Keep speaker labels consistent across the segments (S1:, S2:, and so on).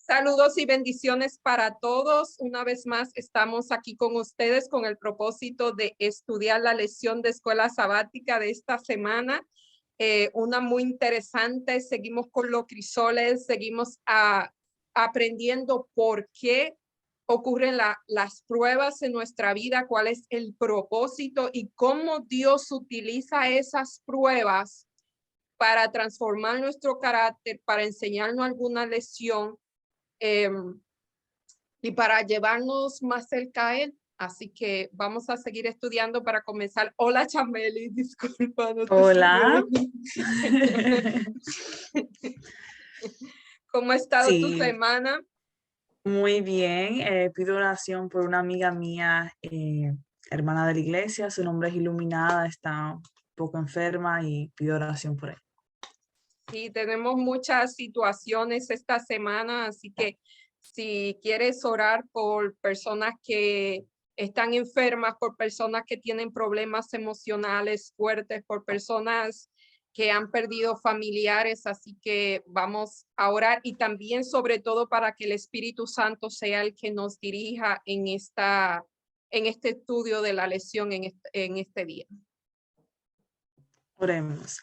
S1: Saludos y bendiciones para todos. Una vez más estamos aquí con ustedes con el propósito de estudiar la lección de escuela sabática de esta semana. Una muy interesante. Seguimos con los crisoles, seguimos aprendiendo por qué ocurren las pruebas en nuestra vida, cuál es el propósito y cómo Dios utiliza esas pruebas para transformar nuestro carácter, para enseñarnos alguna lección. Y para llevarnos más cerca a él. Así que vamos a seguir estudiando para comenzar. Hola, Chameli, disculpa. No
S2: Hola.
S1: ¿Cómo ha estado tu
S2: Sí,
S1: semana?
S2: muy bien. Pido oración por una amiga mía, hermana de la iglesia. Su nombre es Iluminada, está un poco enferma y pido oración por ella.
S1: Sí, tenemos muchas situaciones esta semana, así que si quieres orar por personas que están enfermas, por personas que tienen problemas emocionales fuertes, por personas que han perdido familiares, así que vamos a orar y también sobre todo para que el Espíritu Santo sea el que nos dirija en este estudio de la lección en este día.
S2: Oremos.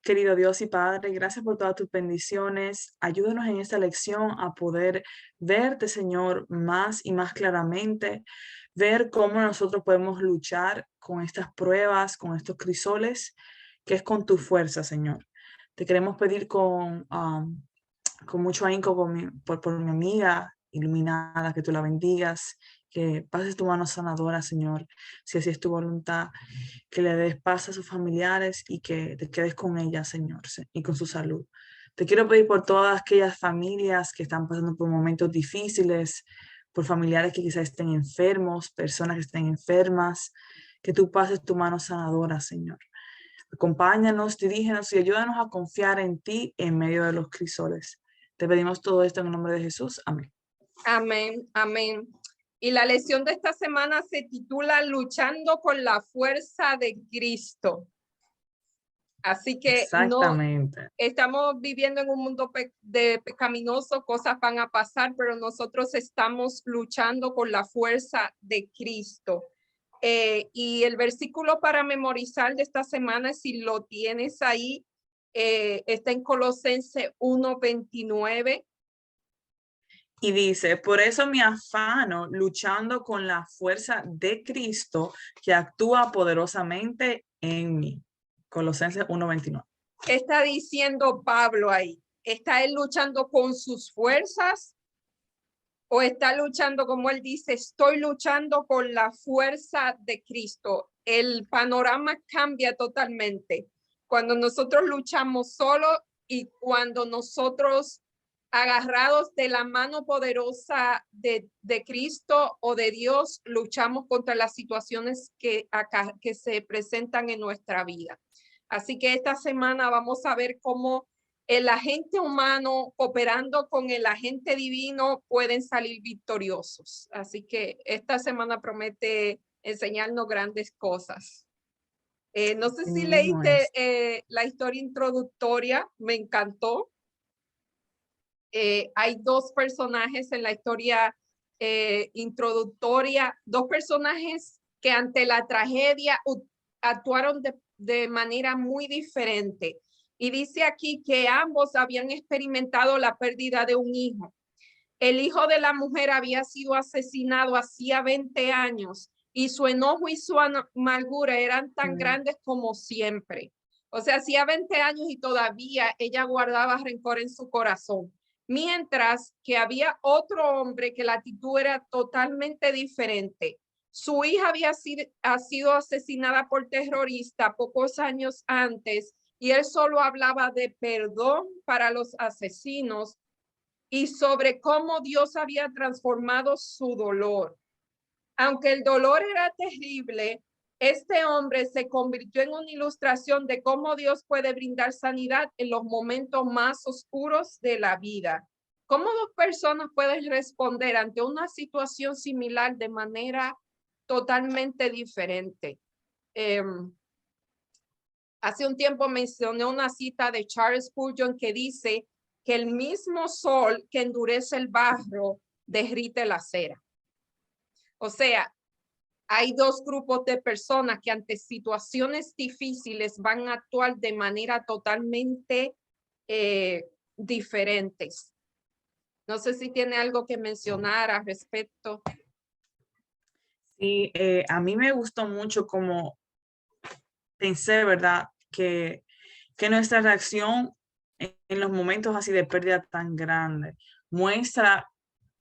S2: Querido Dios y Padre, gracias por todas tus bendiciones. Ayúdanos en esta lección a poder verte, Señor, más y más claramente, ver cómo nosotros podemos luchar con estas pruebas, con estos crisoles, que es con tu fuerza, Señor. Te queremos pedir con mucho ahínco por mi amiga Iluminada, que tú la bendigas, que pases tu mano sanadora, Señor, si así es tu voluntad, que le des paz a sus familiares y que te quedes con ella, Señor, y con su salud. Te quiero pedir por todas aquellas familias que están pasando por momentos difíciles, por familiares que quizás estén enfermos, personas que estén enfermas, que tú pases tu mano sanadora, Señor. Acompáñanos, dirígenos y ayúdanos a confiar en ti en medio de los crisoles. Te pedimos todo esto en el nombre de Jesús. Amén.
S1: Amén, amén. Y la lección de esta semana se titula Luchando con la fuerza de Cristo. Así que no
S2: Exactamente.
S1: estamos viviendo en un mundo pecaminoso, cosas van a pasar, pero nosotros estamos luchando con la fuerza de Cristo. Y el versículo para memorizar de esta semana, si lo tienes ahí, está en Colosenses 1:29.
S2: Y dice, por eso me afano luchando con la fuerza de Cristo que actúa poderosamente en mí. Colosenses 1:29.
S1: Está diciendo Pablo ahí? ¿Está él luchando con sus fuerzas o está luchando, como él dice, estoy luchando con la fuerza de Cristo? El panorama cambia totalmente cuando nosotros luchamos solo y cuando nosotros agarrados de la mano poderosa de Cristo o de Dios, luchamos contra las situaciones que se presentan en nuestra vida. Así que esta semana vamos a ver cómo el agente humano cooperando con el agente divino pueden salir victoriosos. Así que esta semana promete enseñarnos grandes cosas. No sé si
S2: Mismo
S1: leíste
S2: es.
S1: la historia introductoria, me encantó. Hay dos personajes en la historia introductoria, dos personajes que ante la tragedia actuaron de manera muy diferente. Y dice aquí que ambos habían experimentado la pérdida de un hijo. El hijo de la mujer había sido asesinado hacía 20 años y su enojo y su amargura eran tan grandes como siempre. O sea, hacía 20 años y todavía ella guardaba rencor en su corazón. Mientras que había otro hombre que la actitud era totalmente diferente. Su hija ha sido asesinada por terroristas pocos años antes y él solo hablaba de perdón para los asesinos y sobre cómo Dios había transformado su dolor. Aunque el dolor era terrible, este hombre se convirtió en una ilustración de cómo Dios puede brindar sanidad en los momentos más oscuros de la vida. ¿Cómo dos personas pueden responder ante una situación similar de manera totalmente diferente? Hace un tiempo mencioné una cita de Charles Spurgeon que dice que el mismo sol que endurece el barro derrite la cera. O sea, hay dos grupos de personas que ante situaciones difíciles van a actuar de manera totalmente diferentes. No sé si tiene algo que mencionar al respecto.
S2: Sí, a mí me gustó mucho como pensé, ¿verdad? Que nuestra reacción en los momentos así de pérdida tan grande muestra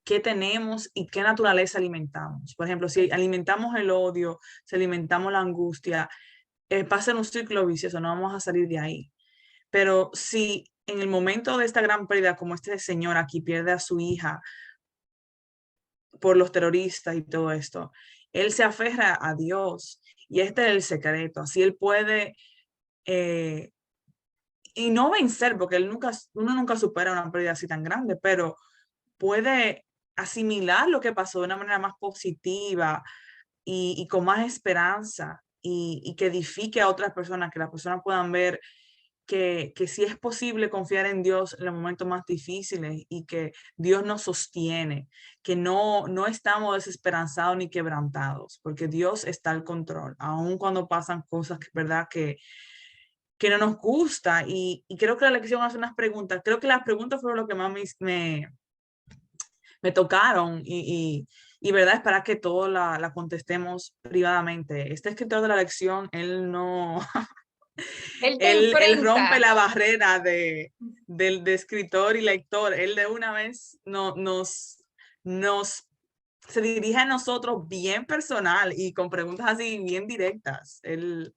S2: qué tenemos y qué naturaleza alimentamos. Por ejemplo, si alimentamos el odio, si alimentamos la angustia, pasa en un círculo vicioso, no vamos a salir de ahí. Pero si en el momento de esta gran pérdida, como este señor aquí pierde a su hija por los terroristas y todo esto, él se aferra a Dios y este es el secreto. Así él puede, eh, y no vencer, porque uno nunca supera una pérdida así tan grande, pero puede asimilar lo que pasó de una manera más positiva y con más esperanza y que edifique a otras personas, que las personas puedan ver que sí es posible confiar en Dios en los momentos más difíciles y que Dios nos sostiene, que no estamos desesperanzados ni quebrantados, porque Dios está al control, aun cuando pasan cosas que, ¿verdad? Que no nos gusta. Y creo que la lección hace unas preguntas. Creo que las preguntas fueron lo que más me tocaron y verdad es para que todos la contestemos privadamente. Este escritor de la lección, él no,
S1: Él te
S2: él rompe
S1: enfrenta.
S2: la barrera de escritor y lector. Él de una vez nos se dirige a nosotros bien personal y con preguntas así bien directas. Él,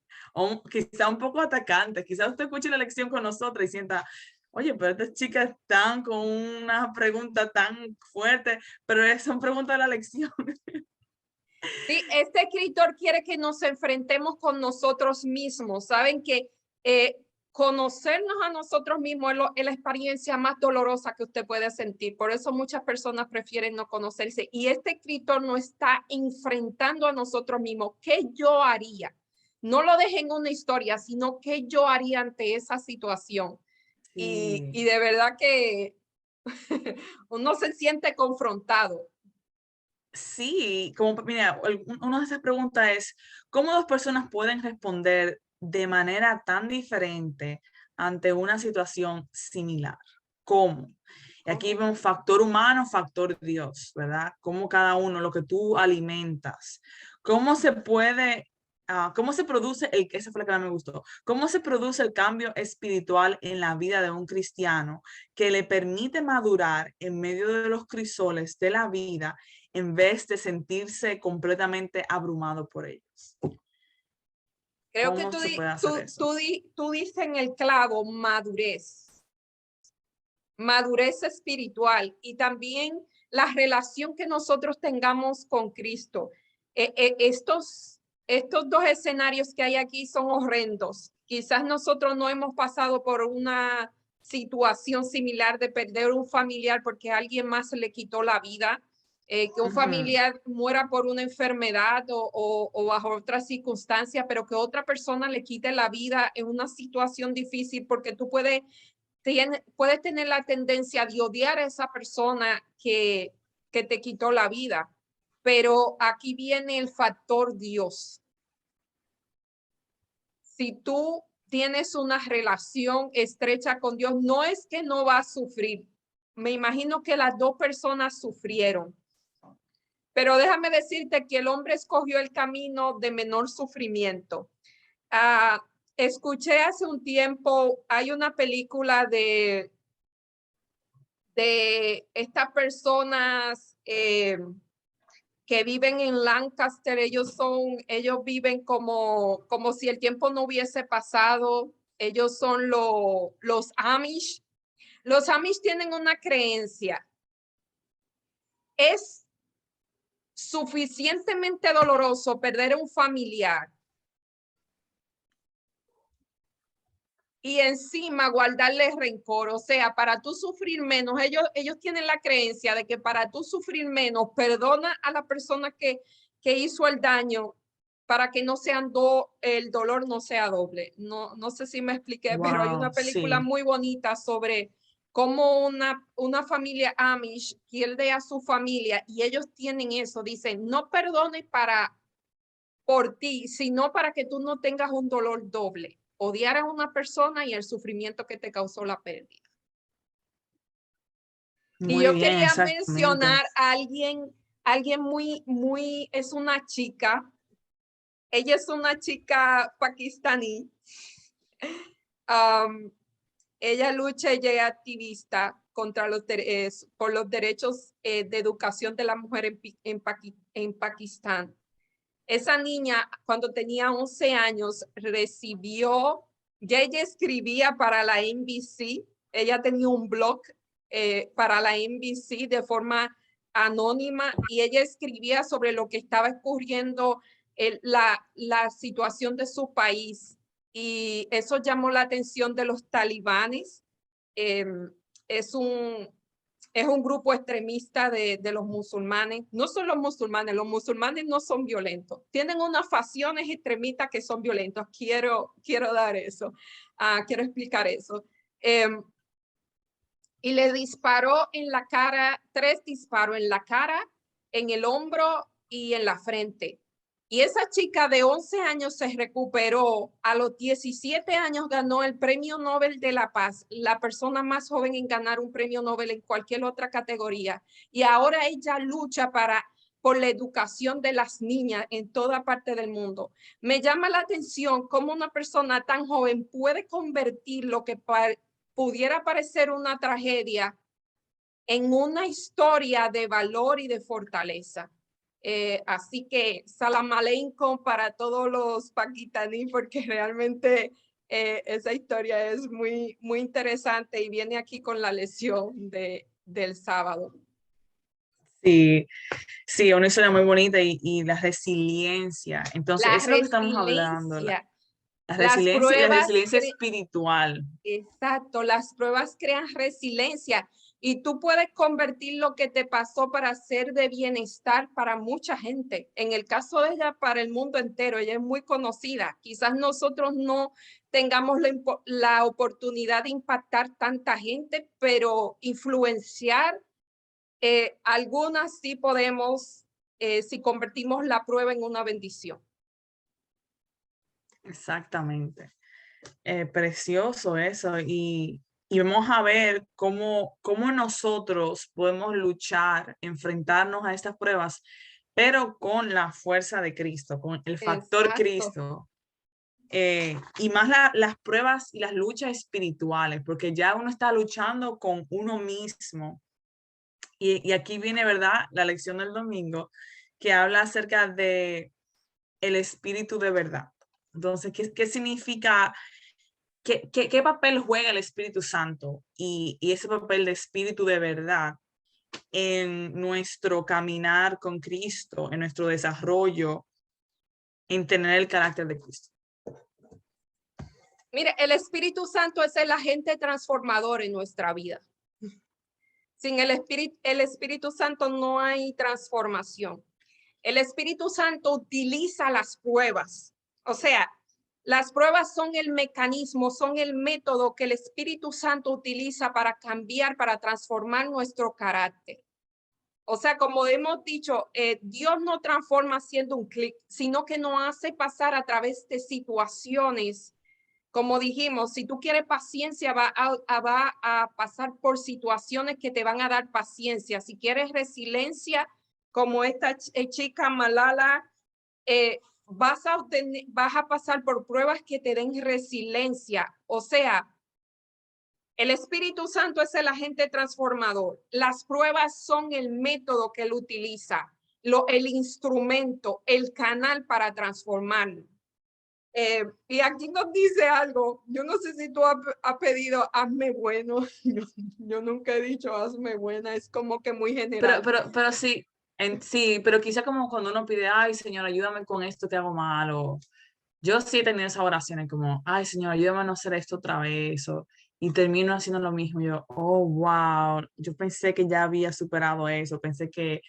S2: quizá un poco atacante, quizá usted escuche la lección con nosotros y sienta, oye, pero estas chicas están con una pregunta tan fuerte, pero son preguntas de la lección.
S1: Sí, este escritor quiere que nos enfrentemos con nosotros mismos. Saben que conocernos a nosotros mismos es la experiencia más dolorosa que usted puede sentir. Por eso muchas personas prefieren no conocerse. Y este escritor nos está enfrentando a nosotros mismos. ¿Qué yo haría? No lo deje en una historia, sino qué yo haría ante esa situación.
S2: Sí.
S1: Y de verdad que uno se siente confrontado.
S2: Sí, como mira, una de esas preguntas es, ¿cómo dos personas pueden responder de manera tan diferente ante una situación similar? ¿Cómo? Y aquí
S1: ¿Cómo?
S2: vemos factor humano, factor Dios, ¿verdad? Cómo cada uno, lo que tú alimentas. ¿Cómo se puede, cómo se produce, esa fue la que más me gustó, cómo se produce el cambio espiritual en la vida de un cristiano que le permite madurar en medio de los crisoles de la vida en vez de sentirse completamente abrumado por ellos?
S1: Creo que
S2: ¿Cómo se puede hacer eso?
S1: tú dices en el clavo madurez espiritual y también la relación que nosotros tengamos con Cristo. Estos dos escenarios que hay aquí son horrendos. Quizás nosotros no hemos pasado por una situación similar de perder un familiar porque alguien más le quitó la vida, que un
S2: Ujú.
S1: familiar muera por una enfermedad o bajo otras circunstancias, pero que otra persona le quite la vida en una situación difícil porque tú puedes tener la tendencia de odiar a esa persona que te quitó la vida, pero aquí viene el factor Dios. Si tú tienes una relación estrecha con Dios, no es que no va a sufrir. Me imagino que las dos personas sufrieron, pero déjame decirte que el hombre escogió el camino de menor sufrimiento. Uh, Escuché hace un tiempo, hay una película de estas personas que viven en Lancaster. Ellos viven como si el tiempo no hubiese pasado. Ellos son los Amish. Los Amish tienen una creencia. Es suficientemente doloroso perder a un familiar y encima guardarle rencor. O sea, para tú sufrir menos, ellos tienen la creencia de que para tú sufrir menos, perdona a la persona que hizo el daño para que no sean el dolor no sea doble. No sé si me expliqué, pero hay
S2: Wow,
S1: una película
S2: sí.
S1: muy bonita sobre como una familia Amish pierde a su familia y ellos tienen eso, dicen, no perdone por ti, sino para que tú no tengas un dolor doble, odiar a una persona y el sufrimiento que te causó la pérdida. Y
S2: Muy
S1: yo
S2: bien,
S1: quería
S2: exactamente.
S1: mencionar a alguien es una chica, ella es una chica pakistaní. Um, Ella lucha, ella es activista contra por los derechos de educación de la mujer en Pakistán. Esa niña, cuando tenía 11 años, ya ella escribía para la NBC, ella tenía un blog para la NBC de forma anónima y ella escribía sobre lo que estaba ocurriendo, la situación de su país, y eso llamó la atención de los talibanes. Eh, es un, es un grupo extremista de los musulmanes. No son los musulmanes no son violentos. Tienen unas facciones extremistas que son violentos. Quiero dar eso, quiero explicar eso. Y le disparó en la cara, 3 disparos en la cara, en el hombro y en la frente. Y esa chica de 11 años se recuperó. A los 17 años ganó el Premio Nobel de la Paz, la persona más joven en ganar un premio Nobel en cualquier otra categoría. Y ahora ella lucha por la educación de las niñas en toda parte del mundo. Me llama la atención cómo una persona tan joven puede convertir lo que pudiera parecer una tragedia en una historia de valor y de fortaleza. Así que salam aleikum para todos los pakistaníes, porque realmente esa historia es muy interesante y viene aquí con la lección del sábado.
S2: Sí, sí, una historia muy bonita y la resiliencia. Entonces,
S1: La
S2: eso es lo que estamos hablando,
S1: resiliencia,
S2: la
S1: las
S2: resiliencia y la
S1: pruebas,
S2: resiliencia espiritual.
S1: exacto, las pruebas crean resiliencia y tú puedes convertir lo que te pasó para ser de bienestar para mucha gente. En el caso de ella, para el mundo entero, ella es muy conocida. Quizás nosotros no tengamos la oportunidad de impactar tanta gente, pero influenciar algunas sí podemos si convertimos la prueba en una bendición.
S2: Exactamente. Precioso eso. Y vamos a ver cómo nosotros podemos luchar, enfrentarnos a estas pruebas, pero con la fuerza de Cristo, con el factor
S1: Exacto.
S2: Cristo. Y más las pruebas y las luchas espirituales, porque ya uno está luchando con uno mismo. Y aquí viene, ¿verdad?, la lección del domingo, que habla acerca de el espíritu de verdad. Entonces, ¿qué significa? ¿Qué papel juega el Espíritu Santo y ese papel de espíritu de verdad en nuestro caminar con Cristo, en nuestro desarrollo, en tener el carácter de Cristo?
S1: Mire, el Espíritu Santo es el agente transformador en nuestra vida. Sin el Espíritu Santo no hay transformación. El Espíritu Santo utiliza las pruebas. O sea, las pruebas son el mecanismo, son el método que el Espíritu Santo utiliza para cambiar, para transformar nuestro carácter. O sea, como hemos dicho, Dios no transforma haciendo un clic, sino que nos hace pasar a través de situaciones. Como dijimos, si tú quieres paciencia, va a pasar por situaciones que te van a dar paciencia. Si quieres resiliencia, como esta chica Malala, vas a pasar por pruebas que te den resiliencia. O sea, el Espíritu Santo es el agente transformador. Las pruebas son el método que él utiliza, el instrumento, el canal para transformarlo. Y aquí nos dice algo. Yo no sé si tú has pedido hazme bueno. Yo nunca he dicho hazme buena. Es como que muy general.
S2: Pero sí, sí, pero quizá como cuando uno pide, ay, Señor, ayúdame con esto que hago mal, o yo sí he tenido esas oraciones como, ay, Señor, ayúdame a no hacer esto otra vez, y termino haciendo lo mismo. Yo, oh, wow, yo pensé que ya había superado eso, pensé que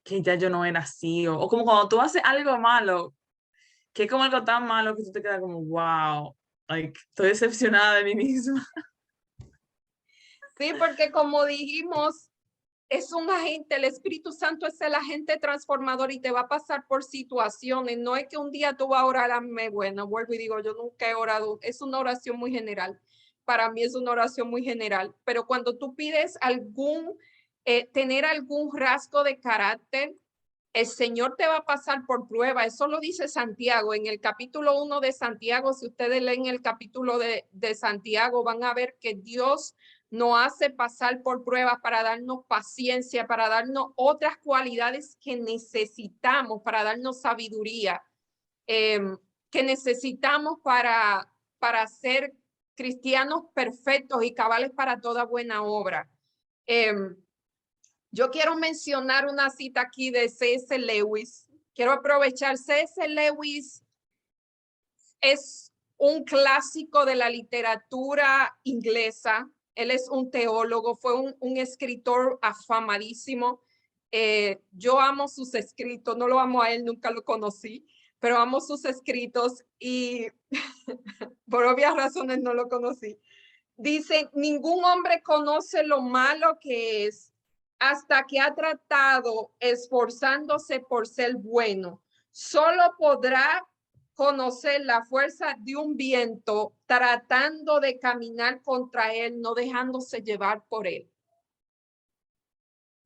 S2: ya yo no era así, o como cuando tú haces algo malo, que es como algo tan malo que tú te quedas como, wow, like, estoy decepcionada de mí misma.
S1: Sí, porque como dijimos, es un agente, el Espíritu Santo es el agente transformador y te va a pasar por situaciones. No es que un día tú vas a orar, bueno, vuelvo y digo, yo nunca he orado, es una oración muy general. Para mí es una oración muy general, pero cuando tú pides tener algún rasgo de carácter, el Señor te va a pasar por prueba. Eso lo dice Santiago en el capítulo 1 de Santiago. Si ustedes leen el capítulo de Santiago, van a ver que Dios nos hace pasar por pruebas para darnos paciencia, para darnos otras cualidades que necesitamos, para darnos sabiduría, eh, que necesitamos para ser cristianos perfectos y cabales para toda buena obra. Yo quiero mencionar una cita aquí de C.S. Lewis. Quiero aprovechar. C.S. Lewis es un clásico de la literatura inglesa. Él es un teólogo, fue un escritor afamadísimo. Yo amo sus escritos, no lo amo a él, nunca lo conocí, pero amo sus escritos y por obvias razones no lo conocí. Dice, ningún hombre conoce lo malo que es hasta que ha tratado esforzándose por ser bueno. Solo podrá conocer la fuerza de un viento tratando de caminar contra él, no dejándose llevar por él.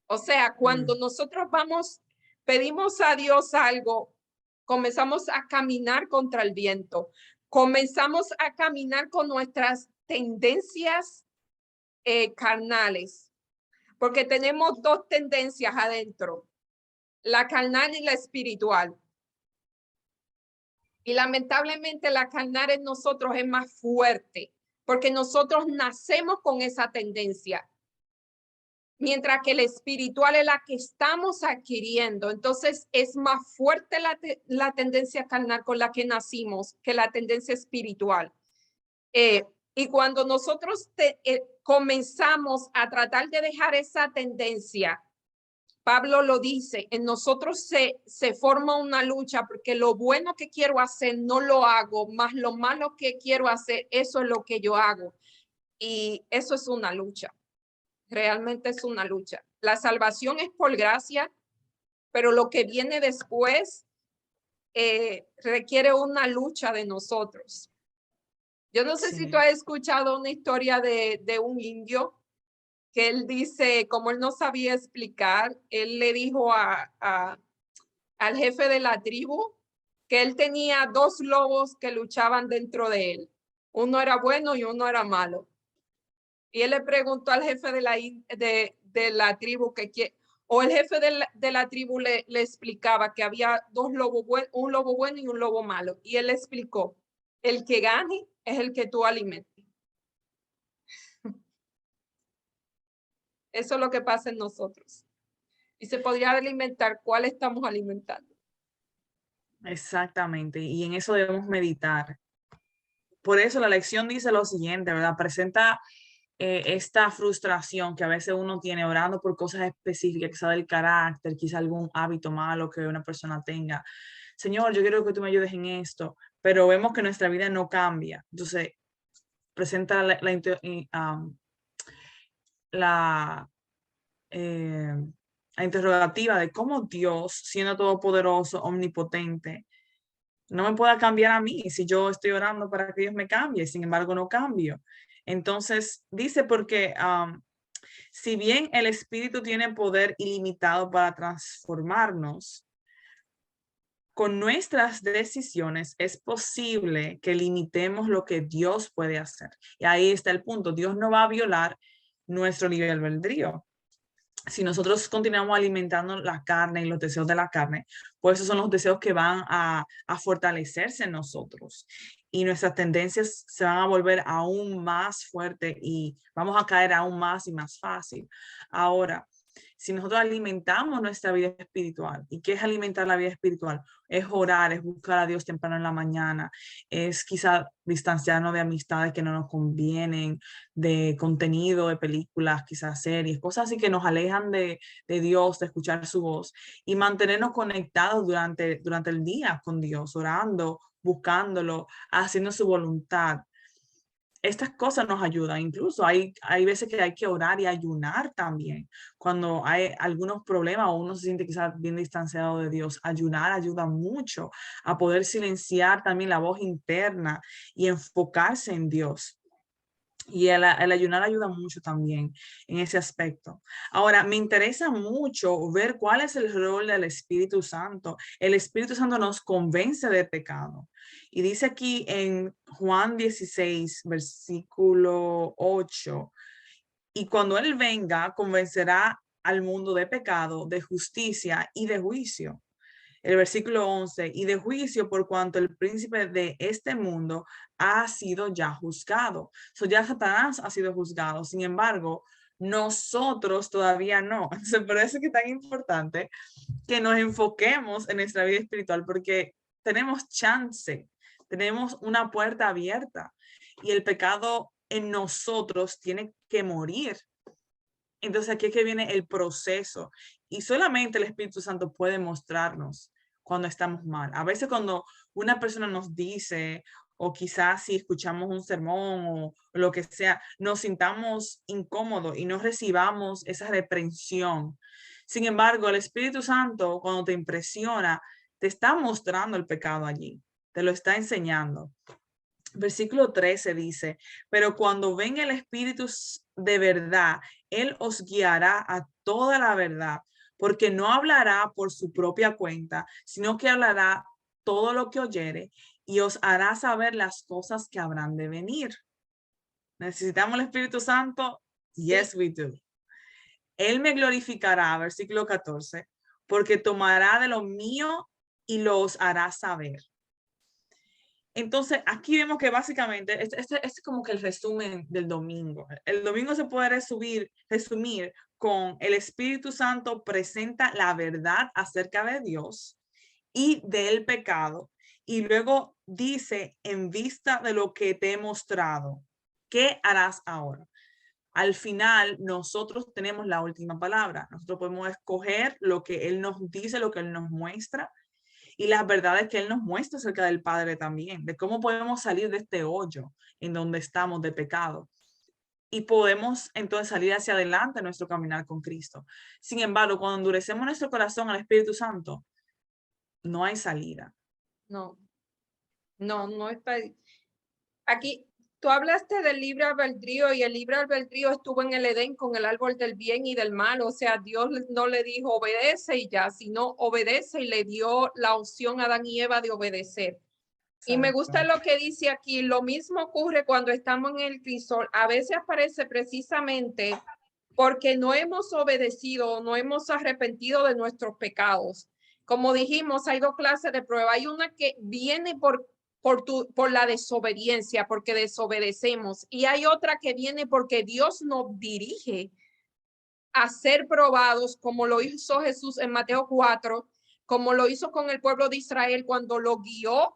S1: O sea, cuando nosotros pedimos a Dios algo, comenzamos a caminar contra el viento, comenzamos a caminar con nuestras tendencias carnales, porque tenemos dos tendencias adentro, la carnal y la espiritual. Y lamentablemente la carnal en nosotros es más fuerte, porque nosotros nacemos con esa tendencia, mientras que la espiritual es la que estamos adquiriendo. Entonces es más fuerte la tendencia carnal con la que nacimos que la tendencia espiritual. Y cuando nosotros comenzamos a tratar de dejar esa tendencia, Pablo lo dice, en nosotros se forma una lucha porque lo bueno que quiero hacer no lo hago, más lo malo que quiero hacer, eso es lo que yo hago. Y eso es una lucha, realmente es una lucha. La salvación es por gracia, pero lo que viene después requiere una lucha de nosotros. Yo no sé si tú has escuchado una historia de un indio que él dice, como él no sabía explicar, él le dijo al jefe de la tribu que él tenía dos lobos que luchaban dentro de él. Uno era bueno y uno era malo. Y él le preguntó al jefe de la tribu o el jefe de la tribu le explicaba que había dos lobos, un lobo bueno y un lobo malo. Y él le explicó, el que gane es el que tú alimentes. Eso es lo que pasa en nosotros. Y se podría alimentar cuál estamos alimentando.
S2: Exactamente, y en eso debemos meditar. Por eso la lección dice lo siguiente, ¿verdad? Presenta esta frustración que a veces uno tiene orando por cosas específicas, quizá del carácter, quizá algún hábito malo que una persona tenga. Señor, yo quiero que tú me ayudes en esto, pero vemos que nuestra vida no cambia. Entonces, presenta eh, la interrogativa de cómo Dios, siendo todopoderoso, omnipotente, no me pueda cambiar a mí si yo estoy orando para que Dios me cambie, sin embargo no cambio. Entonces dice porque si bien el Espíritu tiene poder ilimitado para transformarnos, con nuestras decisiones es posible que limitemos lo que Dios puede hacer. Y ahí está el punto. Dios no va a violar nuestro libre albedrío. Si nosotros continuamos alimentando la carne y los deseos de la carne, pues esos son los deseos que van a fortalecerse en nosotros y nuestras tendencias se van a volver aún más fuertes y vamos a caer aún más y más fácil. Ahora, si nosotros alimentamos nuestra vida espiritual, ¿y qué es alimentar la vida espiritual? Es orar, es buscar a Dios temprano en la mañana, es quizá distanciarnos de amistades que no nos convienen, de contenido, de películas, quizás series, cosas así que nos alejan de Dios, de escuchar su voz y mantenernos conectados durante el día con Dios, orando, buscándolo, haciendo su voluntad. estas cosas nos ayudan. Incluso hay veces que hay que orar y ayunar también. Cuando hay algunos problemas o uno se siente quizás bien distanciado de Dios, ayunar ayuda mucho a poder silenciar también la voz interna y enfocarse en Dios. Y el ayunar ayuda mucho también en ese aspecto. Ahora, me interesa mucho ver cuál es el rol del Espíritu Santo. El Espíritu Santo nos convence de pecado. Y dice aquí en Juan 16, versículo 8, y cuando Él venga, convencerá al mundo de pecado, de justicia y de juicio. El versículo 11, y de juicio por cuanto el príncipe de este mundo ha sido ya juzgado. Ya Satanás ha sido juzgado. Sin embargo, nosotros todavía no. Entonces, por eso es que es tan importante que nos enfoquemos en nuestra vida espiritual, porque tenemos chance, tenemos una puerta abierta y el pecado en nosotros tiene que morir. Entonces aquí es que viene el proceso y solamente el Espíritu Santo puede mostrarnos cuando estamos mal. A veces cuando una persona nos dice, o quizás si escuchamos un sermón o lo que sea, nos sintamos incómodos y no recibamos esa reprensión. Sin embargo, el Espíritu Santo cuando te impresiona, te está mostrando el pecado allí, te lo está enseñando. Versículo 13 dice, pero cuando venga el Espíritu de verdad, Él os guiará a toda la verdad, porque no hablará por su propia cuenta, sino que hablará todo lo que oyere y os hará saber las cosas que habrán de venir. ¿Necesitamos el Espíritu Santo? Yes, we do. Él me glorificará, versículo 14, porque tomará de lo mío y los hará saber. Entonces, aquí vemos que básicamente, este es como que el resumen del domingo. El domingo se puede resumir con el Espíritu Santo presenta la verdad acerca de Dios y del pecado. Y luego dice, en vista de lo que te he mostrado, ¿qué harás ahora? Al final, nosotros tenemos la última palabra. Nosotros podemos escoger lo que Él nos dice, lo que Él nos muestra y las verdades que Él nos muestra acerca del Padre también, de cómo podemos salir de este hoyo en donde estamos de pecado. Y podemos entonces salir hacia adelante en nuestro caminar con Cristo. Sin embargo, cuando endurecemos nuestro corazón al Espíritu Santo, no hay salida.
S1: No, no está. Aquí, tú hablaste del libre albedrío y el libre albedrío estuvo en el Edén con el árbol del bien y del mal. O sea, Dios no le dijo obedece y ya, sino obedece y le dio la opción a Adán y Eva de obedecer. Y me gusta lo que dice aquí. Lo mismo ocurre cuando estamos en el crisol. A veces aparece precisamente porque no hemos obedecido, no hemos arrepentido de nuestros pecados. Como dijimos, hay dos clases de prueba. Hay una que viene por la desobediencia, porque desobedecemos. Y hay otra que viene porque Dios nos dirige a ser probados, como lo hizo Jesús en Mateo 4, como lo hizo con el pueblo de Israel cuando lo guió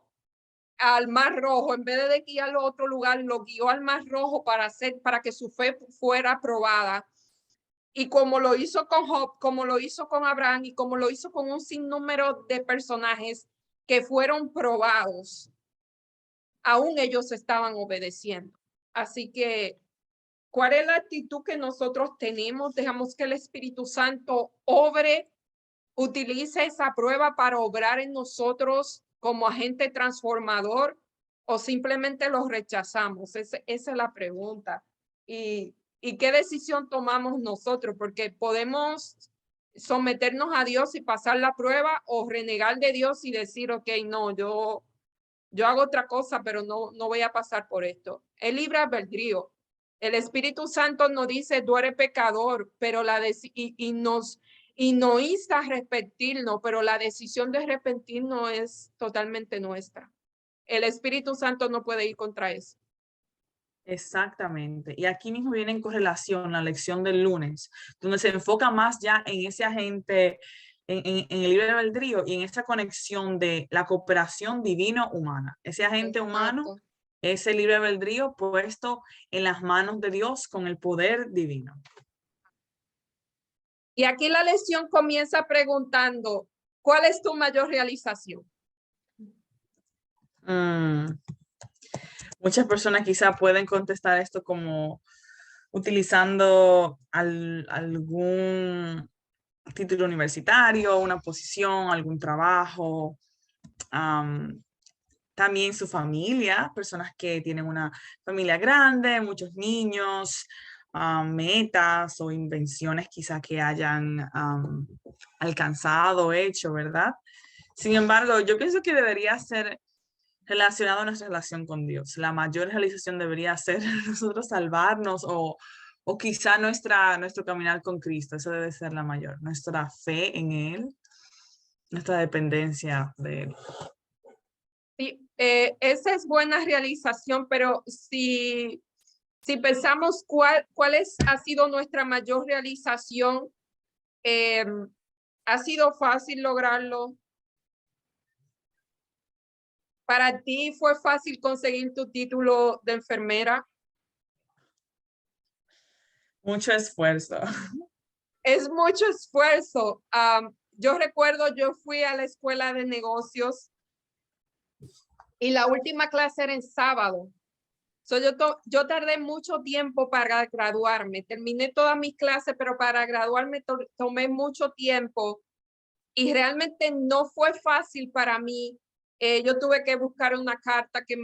S1: al Mar Rojo, en vez de guiarlo a otro lugar, lo guió al Mar Rojo para que su fe fuera probada. Y como lo hizo con Job, como lo hizo con Abraham y como lo hizo con un sinnúmero de personajes que fueron probados, aún ellos estaban obedeciendo. Así que, ¿cuál es la actitud que nosotros tenemos? Dejamos que el Espíritu Santo obre, utilice esa prueba para obrar en nosotros como agente transformador o simplemente lo rechazamos. Esa es la pregunta. ¿Y qué decisión tomamos nosotros? Porque podemos someternos a Dios y pasar la prueba o renegar de Dios y decir, ok, no, yo hago otra cosa, pero no voy a pasar por esto. El libre albedrío. El Espíritu Santo nos dice, tú eres pecador, pero y nos insta a arrepentirnos, pero la decisión de arrepentirnos es totalmente nuestra. El Espíritu Santo no puede ir contra eso.
S2: Exactamente. Y aquí mismo viene en correlación la lección del lunes, donde se enfoca más ya en ese agente, en el libre albedrío y en esta conexión de la cooperación divino-humana. Ese agente humano
S1: Exacto.
S2: es el libre albedrío puesto en las manos de Dios con el poder divino.
S1: Y aquí la lección comienza preguntando, ¿cuál es tu mayor realización?
S2: Muchas personas quizá pueden contestar esto como utilizando algún título universitario, una posición, algún trabajo, am, también su familia, personas que tienen una familia grande, muchos niños, metas o invenciones quizá que hayan alcanzado, hecho, ¿verdad? Sin embargo, yo pienso que debería ser relacionado a nuestra relación con Dios. La mayor realización debería ser nosotros salvarnos o quizá nuestro caminar con Cristo. Eso debe ser la mayor. Nuestra fe en Él, nuestra dependencia de Él.
S1: Sí, esa es buena realización, pero si pensamos ha sido nuestra mayor realización, ¿ha sido fácil lograrlo? ¿Para ti fue fácil conseguir tu título de enfermera?
S2: Mucho esfuerzo.
S1: Es mucho esfuerzo. Yo recuerdo, yo fui a la escuela de negocios y la última clase era en sábado. Yo tardé mucho tiempo para graduarme. Terminé todas mis clases, pero para graduarme tomé mucho tiempo y realmente no fue fácil para mí. Yo tuve que buscar una carta que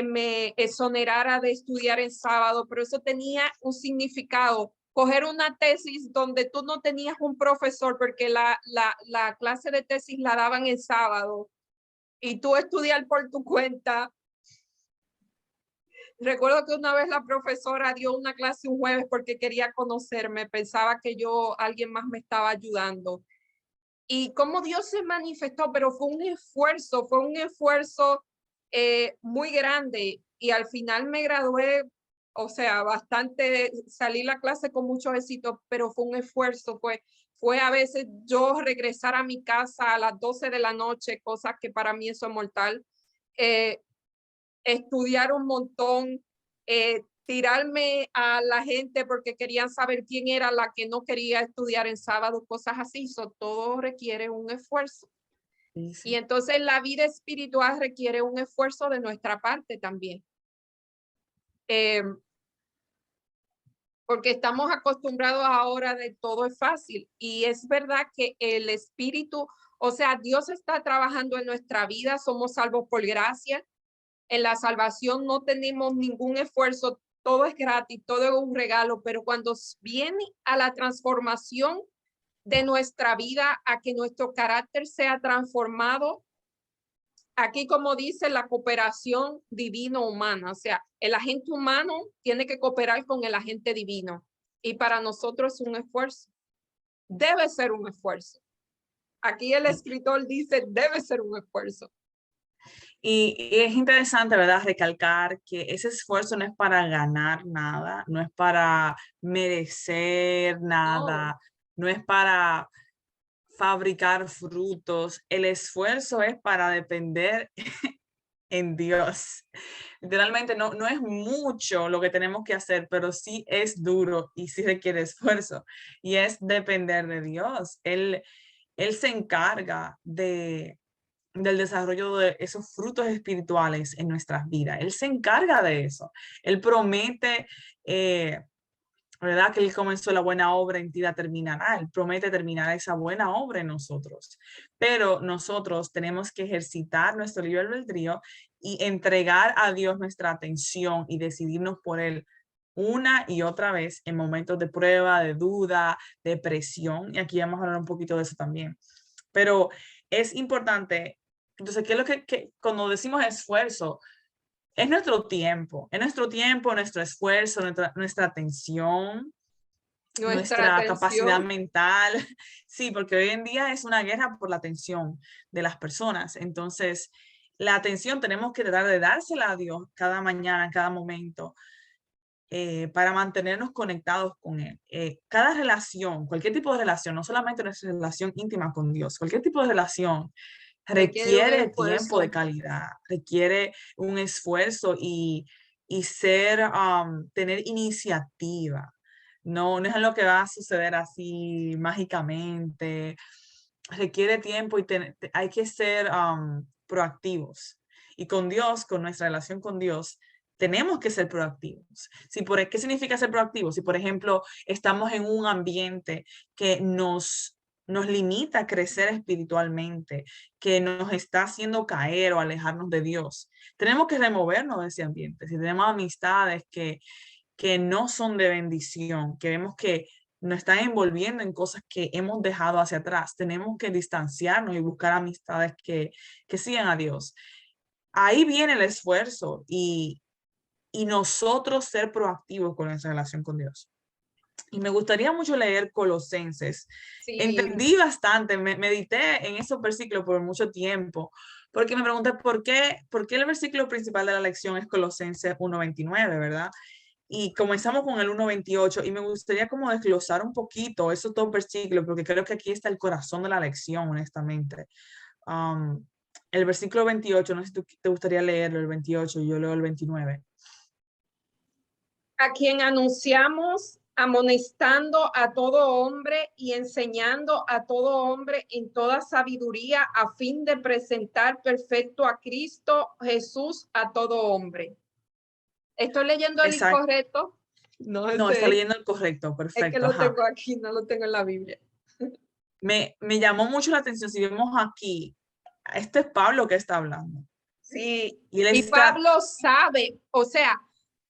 S1: me exonerara de estudiar en sábado, pero eso tenía un significado. Coger una tesis donde tú no tenías un profesor porque la clase de tesis la daban en sábado y tú estudiar por tu cuenta. Recuerdo que una vez la profesora dio una clase un jueves porque quería conocerme, pensaba que alguien más me estaba ayudando. Y cómo Dios se manifestó, pero fue un esfuerzo muy grande y al final me gradué, o sea, salí la clase con mucho éxito, pero fue un esfuerzo, fue a veces yo regresar a mi casa a las 12 de la noche, cosas que para mí eso es mortal, eh, estudiar un montón, tirarme a la gente porque querían saber quién era la que no quería estudiar en sábado, cosas así. Todo requiere un esfuerzo.
S2: Sí,
S1: Y
S2: sí.
S1: entonces la vida espiritual requiere un esfuerzo de nuestra parte también. Porque estamos acostumbrados ahora de todo es fácil. Y es verdad que el espíritu, o sea, Dios está trabajando en nuestra vida, somos salvos por gracia. En la salvación no tenemos ningún esfuerzo, todo es gratis, todo es un regalo, pero cuando viene a la transformación de nuestra vida, a que nuestro carácter sea transformado, aquí como dice la cooperación divino-humana, o sea, el agente humano tiene que cooperar con el agente divino y para nosotros es un esfuerzo, debe ser un esfuerzo. Aquí el escritor dice, debe ser un esfuerzo.
S2: Y es interesante, ¿verdad? Recalcar que ese esfuerzo no es para ganar nada, no es para merecer
S1: No,
S2: nada, no es para fabricar frutos. El esfuerzo es para depender en Dios. Literalmente no es mucho lo que tenemos que hacer, pero sí es duro y sí requiere esfuerzo. Y es depender de Dios. Él se encarga del desarrollo de esos frutos espirituales en nuestras vidas. Él se encarga de eso. Él promete, ¿verdad? Que Él comenzó la buena obra en ti, la terminará. Él promete terminar esa buena obra en nosotros. Pero nosotros tenemos que ejercitar nuestro libre albedrío y entregar a Dios nuestra atención y decidirnos por Él una y otra vez en momentos de prueba, de duda, de presión. Y aquí vamos a hablar un poquito de eso también. Pero es importante. Entonces, ¿qué es lo que cuando decimos esfuerzo? Es nuestro tiempo, nuestro esfuerzo, nuestra atención,
S1: nuestra
S2: nuestra capacidad
S1: atención.
S2: mental. Sí, porque hoy en día es una guerra por la atención de las personas. Entonces, la atención tenemos que tratar de dársela a Dios cada mañana, en cada momento, para mantenernos conectados con Él. Cada relación, cualquier tipo de relación, no solamente nuestra relación íntima con Dios, cualquier tipo de relación
S1: Requiere un
S2: requiere tiempo de
S1: esfuerzo.
S2: calidad, requiere un esfuerzo y tener iniciativa. No es lo que va a suceder así mágicamente. Requiere tiempo y hay que ser proactivos. Y con Dios, con nuestra relación con Dios, tenemos que ser proactivos. ¿Qué significa ser proactivos? Si, por ejemplo, estamos en un ambiente que nos limita a crecer espiritualmente, que nos está haciendo caer o alejarnos de Dios, tenemos que removernos de ese ambiente. Si tenemos amistades que no son de bendición, que vemos que nos están envolviendo en cosas que hemos dejado hacia atrás, tenemos que distanciarnos y buscar amistades que sigan a Dios. Ahí viene el esfuerzo y nosotros ser proactivos con esa relación con Dios. Y me gustaría mucho leer Colosenses.
S1: Sí.
S2: Entendí bastante, medité en esos versículos por mucho tiempo, porque me pregunté por qué el versículo principal de la lección es Colosenses 1:29, ¿verdad? Y comenzamos con el 1:28 y me gustaría como desglosar un poquito esos dos versículos, porque creo que aquí está el corazón de la lección, honestamente. El versículo 28, no sé si te gustaría leerlo, el 28, y yo leo el 29.
S1: A quien anunciamos, amonestando a todo hombre y enseñando a todo hombre en toda sabiduría, a fin de presentar perfecto a Cristo Jesús a todo hombre. ¿Estoy leyendo el
S2: Exacto.
S1: incorrecto?
S2: No, está leyendo el correcto, perfecto.
S1: Es que lo tengo aquí, no lo tengo en la Biblia.
S2: Me llamó mucho la atención, si vemos aquí, este es Pablo que está hablando.
S1: Sí,
S2: y
S1: Pablo sabe, o sea,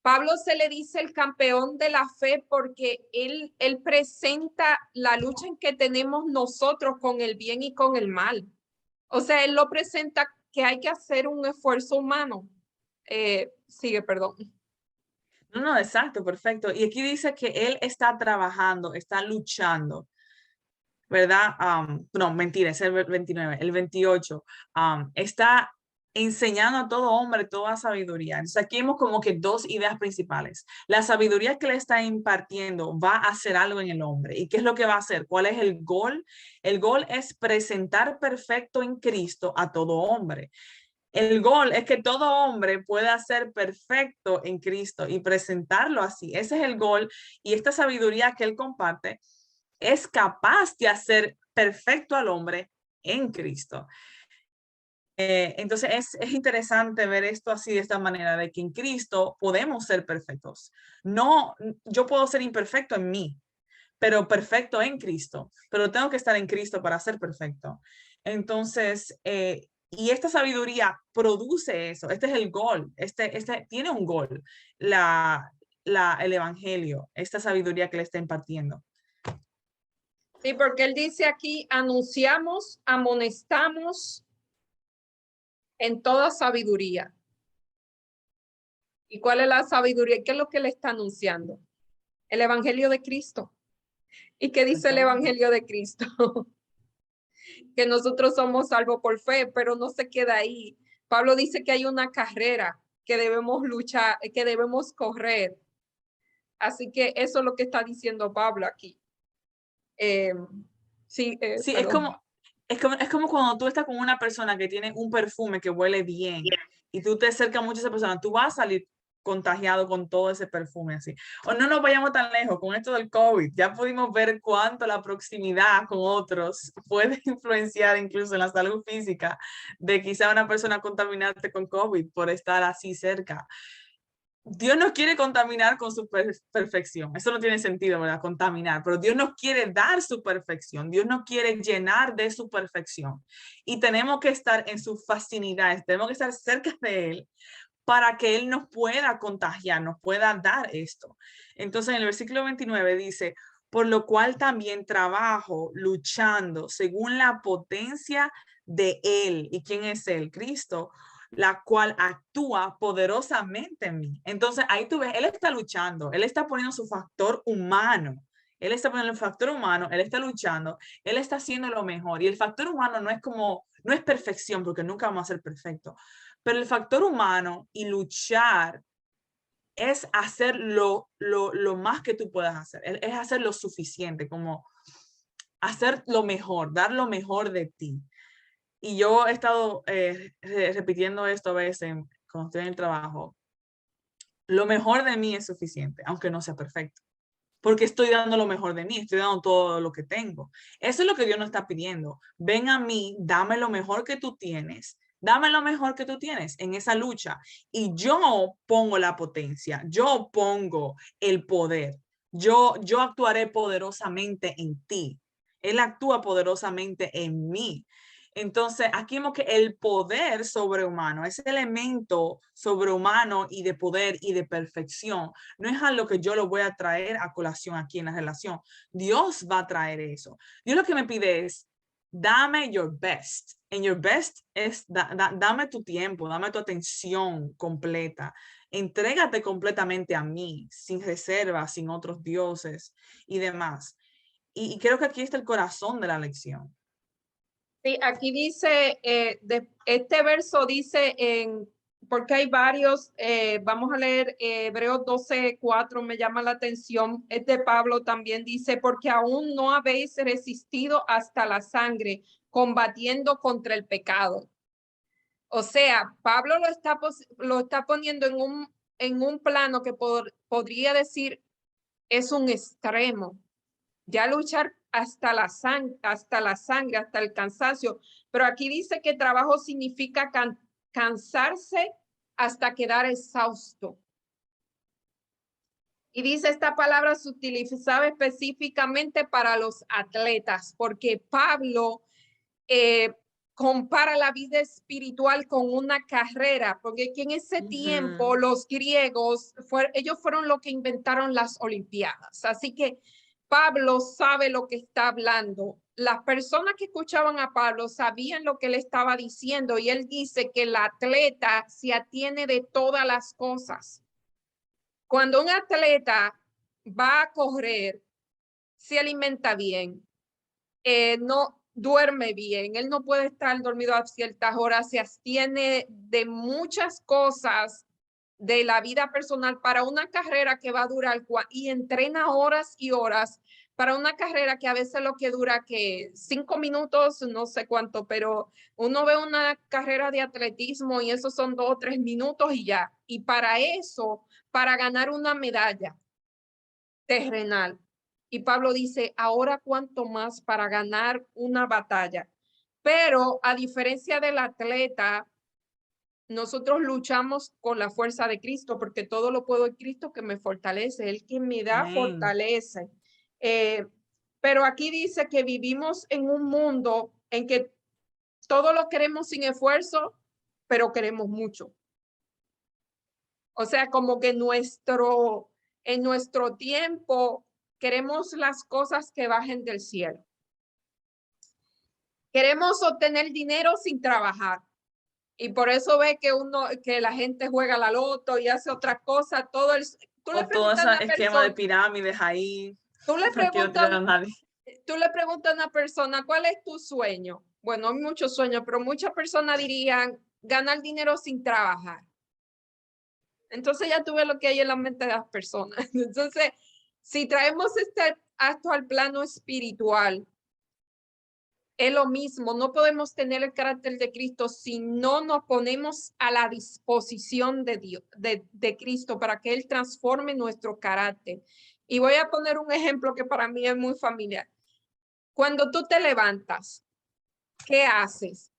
S1: Pablo se le dice el campeón de la fe porque él presenta la lucha en que tenemos nosotros con el bien y con el mal. O sea, él lo presenta que hay que hacer un esfuerzo humano. Sigue, perdón.
S2: No, exacto, perfecto. Y aquí dice que él está trabajando, está luchando, ¿verdad? No, mentira, es el 29, el 28. Está enseñando a todo hombre toda sabiduría. Entonces aquí vemos como que dos ideas principales. La sabiduría que le está impartiendo va a hacer algo en el hombre. ¿Y qué es lo que va a hacer? ¿Cuál es el gol? El gol es presentar perfecto en Cristo a todo hombre. El gol es que todo hombre pueda ser perfecto en Cristo y presentarlo así. Ese es el gol. Y esta sabiduría que él comparte es capaz de hacer perfecto al hombre en Cristo. Entonces es interesante ver esto así de esta manera, de que en Cristo podemos ser perfectos. No, yo puedo ser imperfecto en mí, pero perfecto en Cristo. Pero tengo que estar en Cristo para ser perfecto. Entonces, y esta sabiduría produce eso. Este es el gol. Este tiene un gol. El evangelio, esta sabiduría que le está impartiendo.
S1: Sí, porque él dice aquí, anunciamos, amonestamos en toda sabiduría. ¿Y cuál es la sabiduría? ¿Qué es lo que le está anunciando? El evangelio de Cristo. ¿Y qué dice el evangelio de Cristo? Que nosotros somos salvos por fe, pero no se queda ahí. Pablo dice que hay una carrera que debemos luchar, que debemos correr. Así que eso es lo que está diciendo Pablo aquí. Sí,
S2: Sí,
S1: perdón.
S2: es como cuando tú estás con una persona que tiene un perfume que huele bien y tú te acercas mucho a esa persona, tú vas a salir contagiado con todo ese perfume así. O no nos vayamos tan lejos con esto del COVID. Ya pudimos ver cuánto la proximidad con otros puede influenciar incluso en la salud física de quizá una persona contaminarte con COVID por estar así cerca. Dios nos quiere contaminar con su perfección. Eso no tiene sentido, ¿verdad? Contaminar, pero Dios nos quiere dar su perfección. Dios nos quiere llenar de su perfección. Y tenemos que estar en sus facilidades, tenemos que estar cerca de Él para que Él nos pueda contagiar, nos pueda dar esto. Entonces en el versículo 29 dice, por lo cual también trabajo luchando según la potencia de Él. ¿Y quién es Él? Cristo, la cual actúa poderosamente en mí. Entonces ahí tú ves, Él está luchando, Él está poniendo su factor humano. Él está poniendo el factor humano, Él está luchando, Él está haciendo lo mejor. Y el factor humano no es perfección, porque nunca vamos a ser perfectos. Pero el factor humano y luchar es hacer lo más que tú puedas hacer. Es hacer lo suficiente, como hacer lo mejor, dar lo mejor de ti. Y yo he estado repitiendo esto a veces cuando estoy en el trabajo. Lo mejor de mí es suficiente, aunque no sea perfecto. Porque estoy dando lo mejor de mí, estoy dando todo lo que tengo. Eso es lo que Dios nos está pidiendo. Ven a mí, dame lo mejor que tú tienes, Dame lo mejor que tú tienes en esa lucha. Y yo pongo la potencia, yo pongo el poder. Yo actuaré poderosamente en ti. Él actúa poderosamente en mí. Entonces, aquí vemos que el poder sobrehumano, ese elemento sobrehumano y de poder y de perfección, no es algo que yo lo voy a traer a colación aquí en la relación. Dios va a traer eso. Dios lo que me pide es, dame your best. And your best es, dame tu tiempo, dame tu atención completa. Entrégate completamente a mí, sin reservas, sin otros dioses y demás. Y creo que aquí está el corazón de la lección.
S1: Sí, aquí dice, este verso dice, porque hay varios, vamos a leer Hebreos 12:4, me llama la atención, es de Pablo también, dice, porque aún no habéis resistido hasta la sangre, combatiendo contra el pecado. O sea, Pablo lo está poniendo en un plano que podría decir es un extremo. Ya luchar hasta la sangre, hasta el cansancio. Pero aquí dice que trabajo significa cansarse hasta quedar exhausto. Y dice esta palabra se utilizaba específicamente para los atletas, porque Pablo compara la vida espiritual con una carrera, porque en ese tiempo los griegos, ellos fueron los que inventaron las Olimpiadas. Así que Pablo sabe lo que está hablando. Las personas que escuchaban a Pablo sabían lo que él estaba diciendo y él dice que el atleta se atiene de todas las cosas. Cuando un atleta va a correr, se alimenta bien, no duerme bien, él no puede estar dormido a ciertas horas, se abstiene de muchas cosas de la vida personal para una carrera que va a durar y entrena horas y horas para una carrera que a veces lo que dura que 5 minutos, no sé cuánto, pero uno ve una carrera de atletismo y esos son 2 o 3 minutos y ya. Y para eso, para ganar una medalla terrenal. Y Pablo dice, ahora cuánto más para ganar una batalla. Pero a diferencia del atleta, nosotros luchamos con la fuerza de Cristo, porque todo lo puedo en Cristo que me fortalece, Él que me da fortalece. Pero aquí dice que vivimos en un mundo en que todo lo queremos sin esfuerzo, pero queremos mucho. O sea, como que en nuestro tiempo queremos las cosas que bajen del cielo. Queremos obtener dinero sin trabajar. Y por eso ve que la gente juega la loto y hace otras cosas. Tú le preguntas a una
S2: Esquema de
S1: persona,
S2: pirámides ahí.
S1: tú le
S2: No quiero tirar
S1: preguntas,
S2: a nadie.
S1: tú le preguntas a una persona, ¿cuál es tu sueño? Bueno, hay muchos sueños, pero muchas personas dirían ganar dinero sin trabajar. Entonces ya tuve lo que hay en la mente de las personas. Entonces, si traemos este acto al plano espiritual, es lo mismo, no podemos tener el carácter de Cristo si no nos ponemos a la disposición de Dios, de Cristo, para que Él transforme nuestro carácter. Y voy a poner un ejemplo que para mí es muy familiar. Cuando tú te levantas, ¿qué haces?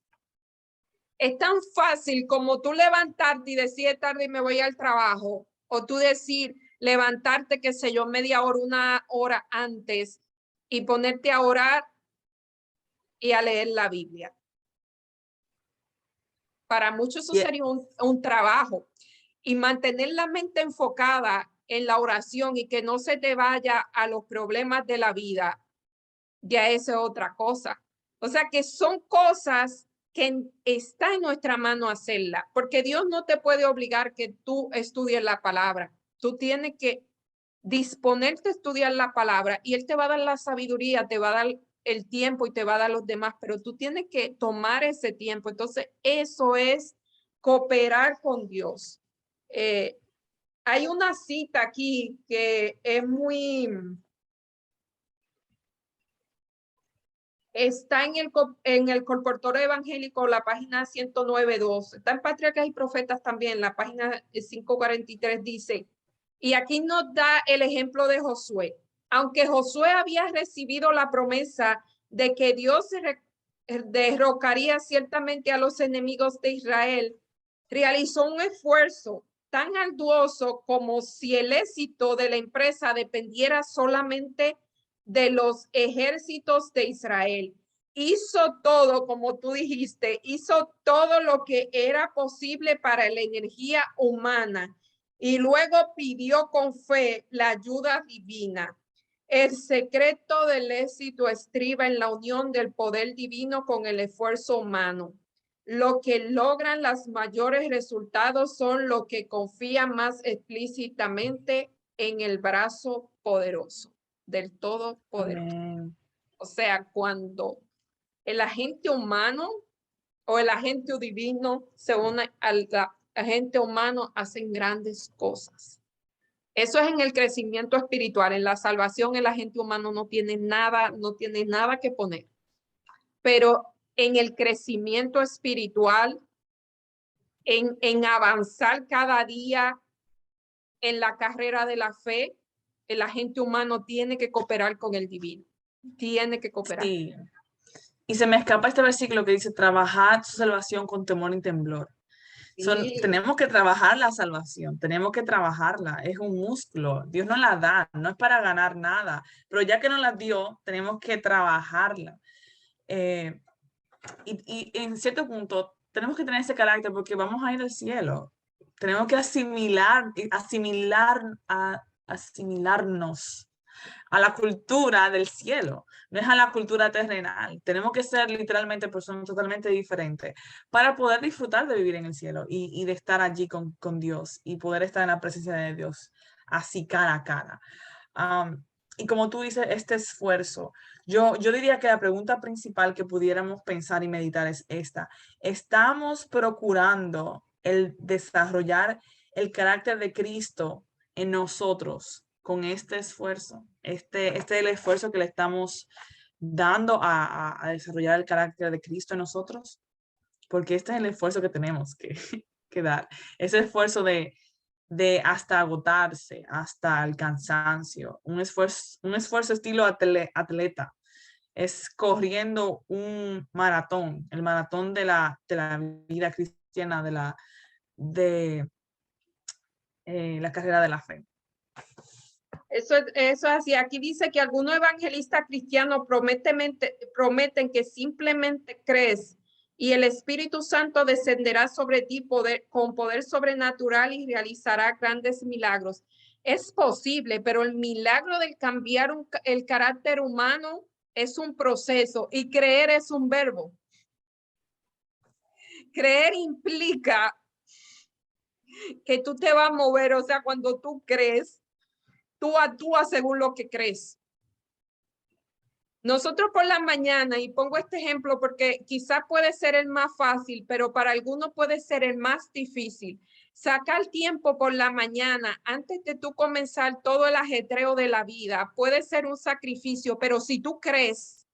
S1: Es tan fácil como tú levantarte y decir tarde y me voy al trabajo, o tú decir levantarte, qué sé yo, media hora, 1 hora antes y ponerte a orar y a leer la Biblia. Para muchos eso sería un trabajo. Y mantener la mente enfocada en la oración y que no se te vaya a los problemas de la vida, ya eso es otra cosa. O sea que son cosas que está en nuestra mano hacerla, porque Dios no te puede obligar que tú estudies la palabra. Tú tienes que disponerte a estudiar la palabra y Él te va a dar la sabiduría, te va a dar el tiempo y te va a dar los demás, pero tú tienes que tomar ese tiempo. Entonces, eso es cooperar con Dios. Hay una cita aquí que es muy... Está en el Colportorio Evangélico, la página 109.2. Está en Patriarcas y Profetas también, la página 543 dice, y aquí nos da el ejemplo de Josué. Aunque Josué había recibido la promesa de que Dios derrocaría ciertamente a los enemigos de Israel, realizó un esfuerzo tan arduoso como si el éxito de la empresa dependiera solamente de los ejércitos de Israel. Hizo todo, como tú dijiste, hizo todo lo que era posible para la energía humana y luego pidió con fe la ayuda divina. El secreto del éxito estriba en la unión del poder divino con el esfuerzo humano. Lo que logran los mayores resultados son los que confían más explícitamente en el brazo poderoso del Todopoderoso.
S2: Amén.
S1: O sea, cuando el agente humano o el agente divino se une al agente humano, hacen grandes cosas. Eso es en el crecimiento espiritual. En la salvación, el agente humano no tiene nada que poner. Pero en el crecimiento espiritual, en avanzar cada día en la carrera de la fe, el agente humano tiene que cooperar con el divino. Tiene que cooperar.
S2: Sí. Y se me escapa este versículo que dice, trabajad su salvación con temor y temblor.
S1: Sí.
S2: Tenemos que trabajar la salvación, tenemos que trabajarla, es un músculo, Dios nos la da, no es para ganar nada, pero ya que nos la dio, tenemos que trabajarla. Y en cierto punto, tenemos que tener ese carácter porque vamos a ir al cielo, tenemos que asimilarnos a la cultura del cielo, no es a la cultura terrenal. Tenemos que ser literalmente personas totalmente diferentes para poder disfrutar de vivir en el cielo y de estar allí con Dios y poder estar en la presencia de Dios así cara a cara. Y como tú dices, este esfuerzo, yo diría que la pregunta principal que pudiéramos pensar y meditar es esta. ¿Estamos procurando el desarrollar el carácter de Cristo en nosotros con este esfuerzo? Este es el esfuerzo que le estamos dando a desarrollar el carácter de Cristo en nosotros, porque este es el esfuerzo que tenemos que dar. Ese esfuerzo de hasta agotarse, hasta el cansancio, un esfuerzo estilo atleta, es corriendo un maratón, el maratón de la vida cristiana, de la carrera de la fe.
S1: Eso es así. Aquí dice que algunos evangelistas cristianos prometen que simplemente crees y el Espíritu Santo descenderá sobre ti con poder sobrenatural y realizará grandes milagros. Es posible, pero el milagro de cambiar el carácter humano es un proceso y creer es un verbo. Creer implica que tú te vas a mover, o sea, cuando tú crees, tú actúas según lo que crees. Nosotros por la mañana, y pongo este ejemplo porque quizás puede ser el más fácil, pero para algunos puede ser el más difícil. Sacar tiempo por la mañana antes de tú comenzar todo el ajetreo de la vida puede ser un sacrificio, pero si tú crees,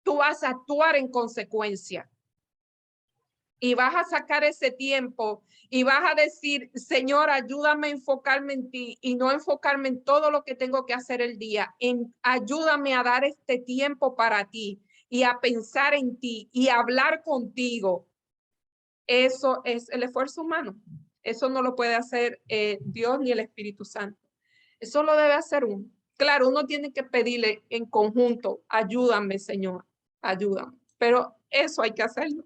S1: tú vas a actuar en consecuencia. Y vas a sacar ese tiempo y vas a decir, Señor, ayúdame a enfocarme en ti y no enfocarme en todo lo que tengo que hacer el día. Ayúdame a dar este tiempo para ti y a pensar en ti y a hablar contigo. Eso es el esfuerzo humano. Eso no lo puede hacer Dios ni el Espíritu Santo. Eso lo debe hacer uno. Claro, uno tiene que pedirle en conjunto, ayúdame, Señor, ayúdame. Pero eso hay que hacerlo.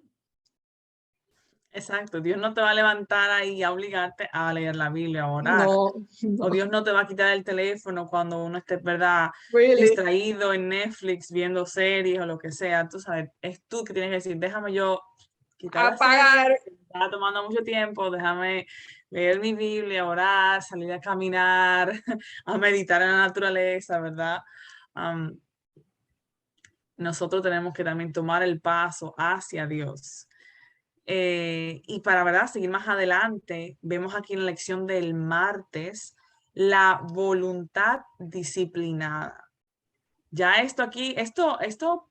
S2: Exacto, Dios no te va a levantar ahí a obligarte a leer la Biblia, a orar.
S1: No,
S2: O Dios no te va a quitar el teléfono cuando uno esté, ¿verdad?,
S1: really.
S2: distraído en Netflix, viendo series o lo que sea. Tú sabes, es tú que tienes que decir, déjame yo quitar la serie,
S1: Apagar.
S2: que me está tomando mucho tiempo, déjame leer mi Biblia, orar, salir a caminar, a meditar en la naturaleza, ¿verdad? Nosotros tenemos que también tomar el paso hacia Dios. Y para, ¿verdad?, seguir más adelante, vemos aquí en la lección del martes la voluntad disciplinada. Ya esto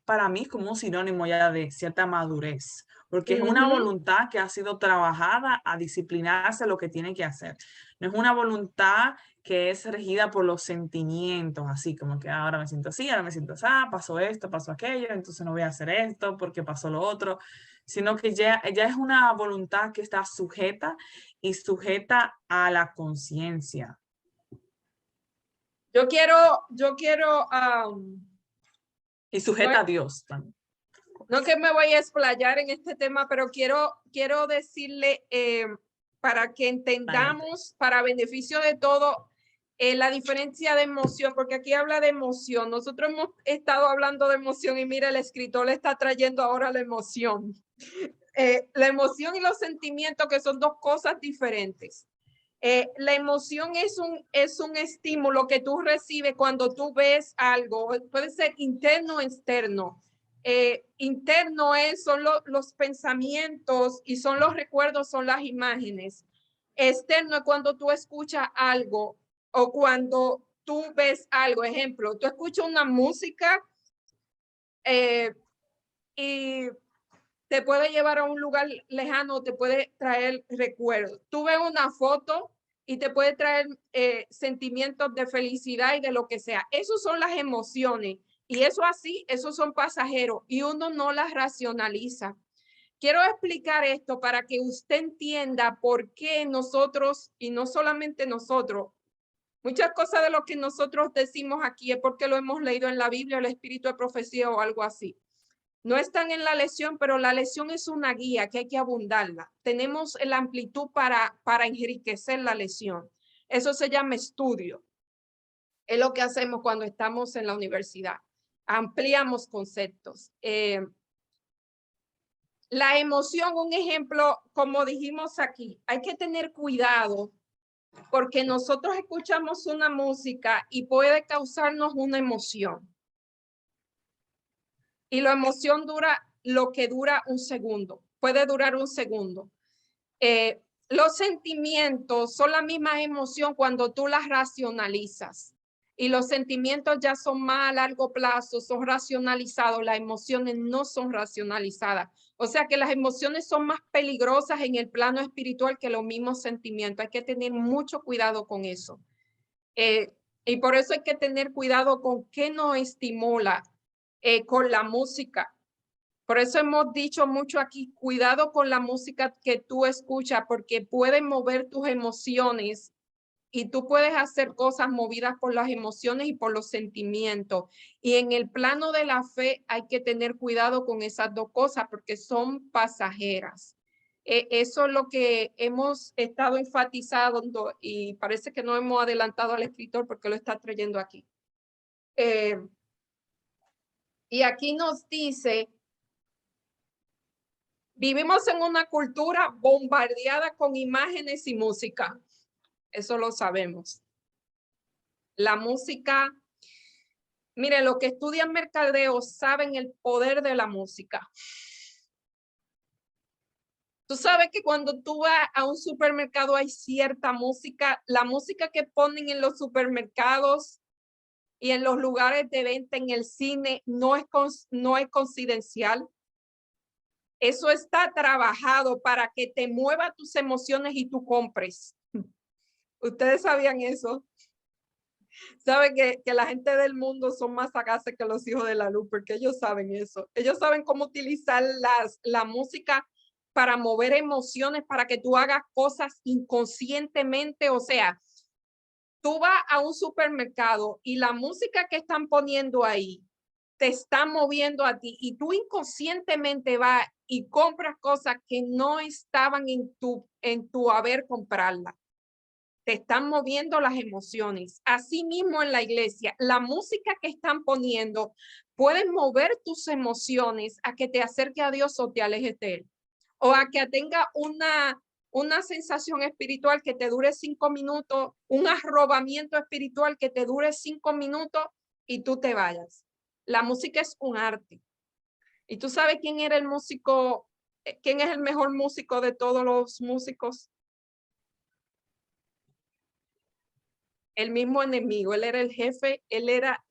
S2: para mí es como un sinónimo ya de cierta madurez, porque es una voluntad que ha sido trabajada a disciplinarse a lo que tiene que hacer. No es una voluntad que es regida por los sentimientos, así como que ahora me siento así, ahora me siento así, pasó esto, pasó aquello, entonces no voy a hacer esto porque pasó lo otro, sino que ya es una voluntad que está sujeta y sujeta a la conciencia.
S1: Yo quiero,
S2: Y
S1: no,
S2: sujeta a Dios también.
S1: no que me voy a explayar en este tema, pero quiero decirle para que entendamos, para beneficio de todo, la diferencia de emoción, porque aquí habla de emoción. Nosotros hemos estado hablando de emoción y mira, el escritor le está trayendo ahora la emoción. La emoción y los sentimientos, que son dos cosas diferentes. La emoción es un estímulo que tú recibes cuando tú ves algo, puede ser interno o externo. Interno son los pensamientos y son los recuerdos, son las imágenes. Externo es cuando tú escuchas algo o cuando tú ves algo. Ejemplo, tú escuchas una música y te puede llevar a un lugar lejano, te puede traer recuerdos. Tú ves una foto y te puede traer sentimientos de felicidad y de lo que sea. Esas son las emociones y eso así, esos son pasajeros y uno no las racionaliza. Quiero explicar esto para que usted entienda por qué nosotros, y no solamente nosotros, muchas cosas de lo que nosotros decimos aquí es porque lo hemos leído en la Biblia, el espíritu de profecía o algo así. No están en la lección, pero la lección es una guía que hay que abundarla. Tenemos la amplitud para enriquecer la lección. Eso se llama estudio. Es lo que hacemos cuando estamos en la universidad. Ampliamos conceptos. La emoción, un ejemplo, como dijimos aquí, hay que tener cuidado porque nosotros escuchamos una música y puede causarnos una emoción. Y la emoción dura lo que dura un segundo, puede durar un segundo. Los sentimientos son la misma emoción cuando tú las racionalizas y los sentimientos ya son más a largo plazo, son racionalizados, las emociones no son racionalizadas. O sea que las emociones son más peligrosas en el plano espiritual que los mismos sentimientos. Hay que tener mucho cuidado con eso. Y por eso hay que tener cuidado con qué nos estimula con la música. Por eso hemos dicho mucho aquí, cuidado con la música que tú escuchas, porque puede mover tus emociones y tú puedes hacer cosas movidas por las emociones y por los sentimientos. Y en el plano de la fe hay que tener cuidado con esas dos cosas porque son pasajeras. Eso es lo que hemos estado enfatizando y parece que no hemos adelantado al escritor porque lo está trayendo aquí. Y aquí nos dice, vivimos en una cultura bombardeada con imágenes y música. Eso lo sabemos. La música, mire, los que estudian mercadeo saben el poder de la música. Tú sabes que cuando tú vas a un supermercado hay cierta música, la música que ponen en los supermercados y en los lugares de venta, en el cine, no es coincidencial. Eso está trabajado para que te mueva tus emociones y tú compres. ¿Ustedes sabían eso? Saben que la gente del mundo son más sagaces que los hijos de la luz, porque ellos saben eso. Ellos saben cómo utilizar la música para mover emociones, para que tú hagas cosas inconscientemente. O sea, tú vas a un supermercado y la música que están poniendo ahí te está moviendo a ti y tú inconscientemente vas y compras cosas que no estaban en tu haber comprarlas. Te están moviendo las emociones. Asimismo en la iglesia, la música que están poniendo puede mover tus emociones a que te acerque a Dios o te alejes de Él. O a que tenga una sensación espiritual que te dure 5 minutos, un arrobamiento espiritual que te dure 5 minutos y tú te vayas. La música es un arte. ¿Y tú sabes quién era el músico, quién es el mejor músico de todos los músicos? El mismo enemigo, él era el jefe, él era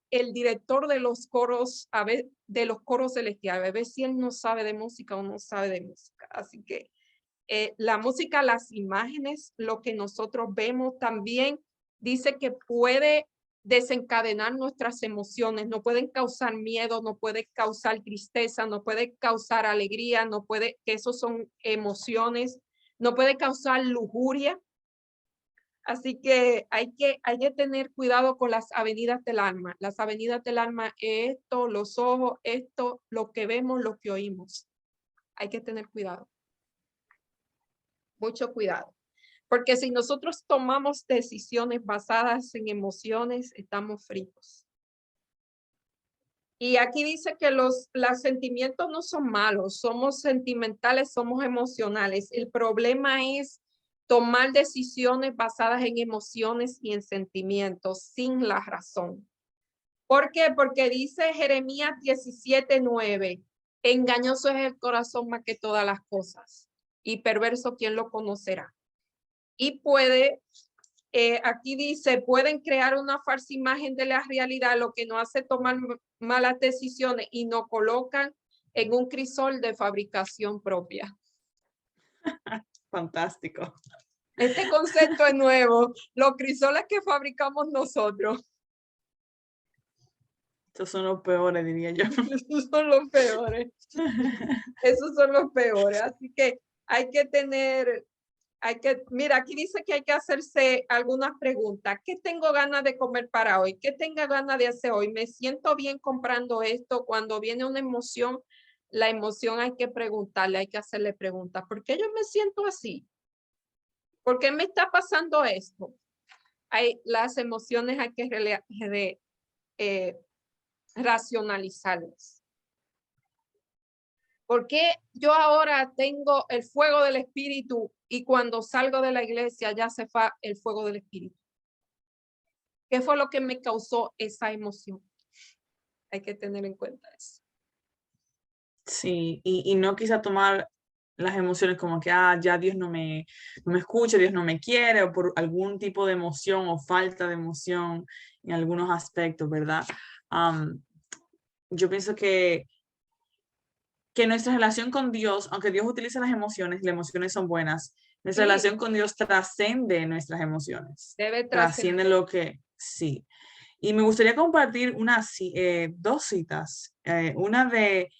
S1: el director de los coros, de los coros celestiales. A ver si él no sabe de música o no sabe de música. Así que la música, las imágenes, lo que nosotros vemos también, dice que puede desencadenar nuestras emociones, no pueden causar miedo, no puede causar tristeza, no puede causar alegría, no puede, que esos son emociones, no puede causar lujuria. Así que hay que tener cuidado con las avenidas del alma. Las avenidas del alma, esto, los ojos, esto, lo que vemos, lo que oímos. Hay que tener cuidado. Mucho cuidado. Porque si nosotros tomamos decisiones basadas en emociones, estamos fritos. Y aquí dice que los sentimientos no son malos, somos sentimentales, somos emocionales. El problema es tomar decisiones basadas en emociones y en sentimientos sin la razón. ¿Por qué? Porque dice Jeremías 17:9, engañoso es el corazón más que todas las cosas y perverso, ¿quién lo conocerá? Y aquí dice, pueden crear una falsa imagen de la realidad, lo que nos hace tomar malas decisiones y nos colocan en un crisol de fabricación propia.
S2: Fantástico.
S1: Este concepto es nuevo, los crisoles que fabricamos nosotros.
S2: Estos son los peores, diría yo.
S1: Esos son los peores. Esos son los peores. Así que mira, aquí dice que hay que hacerse algunas preguntas. ¿Qué tengo ganas de comer para hoy? ¿Qué tengo ganas de hacer hoy? ¿Me siento bien comprando esto? Cuando viene una emoción, la emoción hay que preguntarle, hay que hacerle preguntas. ¿Por qué yo me siento así? ¿Por qué me está pasando esto? Las emociones hay que racionalizarlas. ¿Por qué yo ahora tengo el fuego del Espíritu y cuando salgo de la iglesia ya se fue el fuego del Espíritu? ¿Qué fue lo que me causó esa emoción? Hay que tener en cuenta eso.
S2: Sí, y no quizá tomar las emociones como que, ya Dios no me escucha, Dios no me quiere, o por algún tipo de emoción o falta de emoción en algunos aspectos, ¿verdad? Yo pienso que nuestra relación con Dios, aunque Dios utiliza las emociones son buenas, nuestra
S1: Sí.
S2: relación con Dios trascende nuestras emociones.
S1: Debe
S2: Trasciende
S1: trascender.
S2: lo que, sí. Y me gustaría compartir dos citas. Una de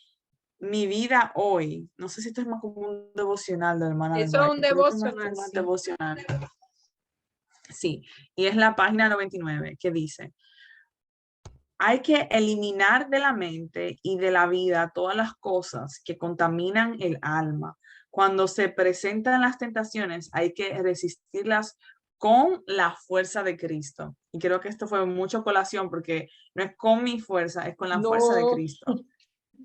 S2: mi vida hoy. No sé si esto es más como un devocional de la hermana de
S1: Eso es un
S2: White. Creo que es más
S1: devocional,
S2: como un
S1: sí.
S2: devocional. Sí, y es la página 99 que dice, hay que eliminar de la mente y de la vida todas las cosas que contaminan el alma. Cuando se presentan las tentaciones, hay que resistirlas con la fuerza de Cristo. Y creo que esto fue mucho colación porque no es con mi fuerza, es con la fuerza de
S1: No.
S2: Cristo.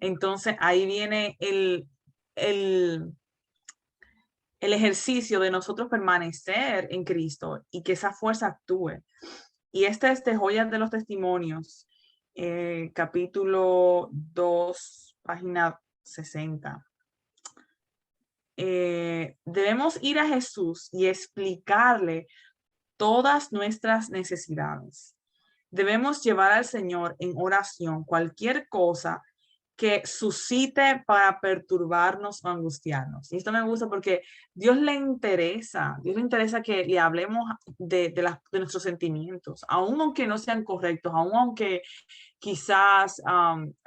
S2: Entonces ahí viene el ejercicio de nosotros permanecer en Cristo y que esa fuerza actúe. Y este es de Joyas de los Testimonios, capítulo 2, página 60. Debemos ir a Jesús y explicarle todas nuestras necesidades. Debemos llevar al Señor en oración cualquier cosa que suscite para perturbarnos o angustiarnos. Y esto me gusta porque Dios le interesa que le hablemos de nuestros sentimientos, aun aunque no sean correctos, aun aunque quizás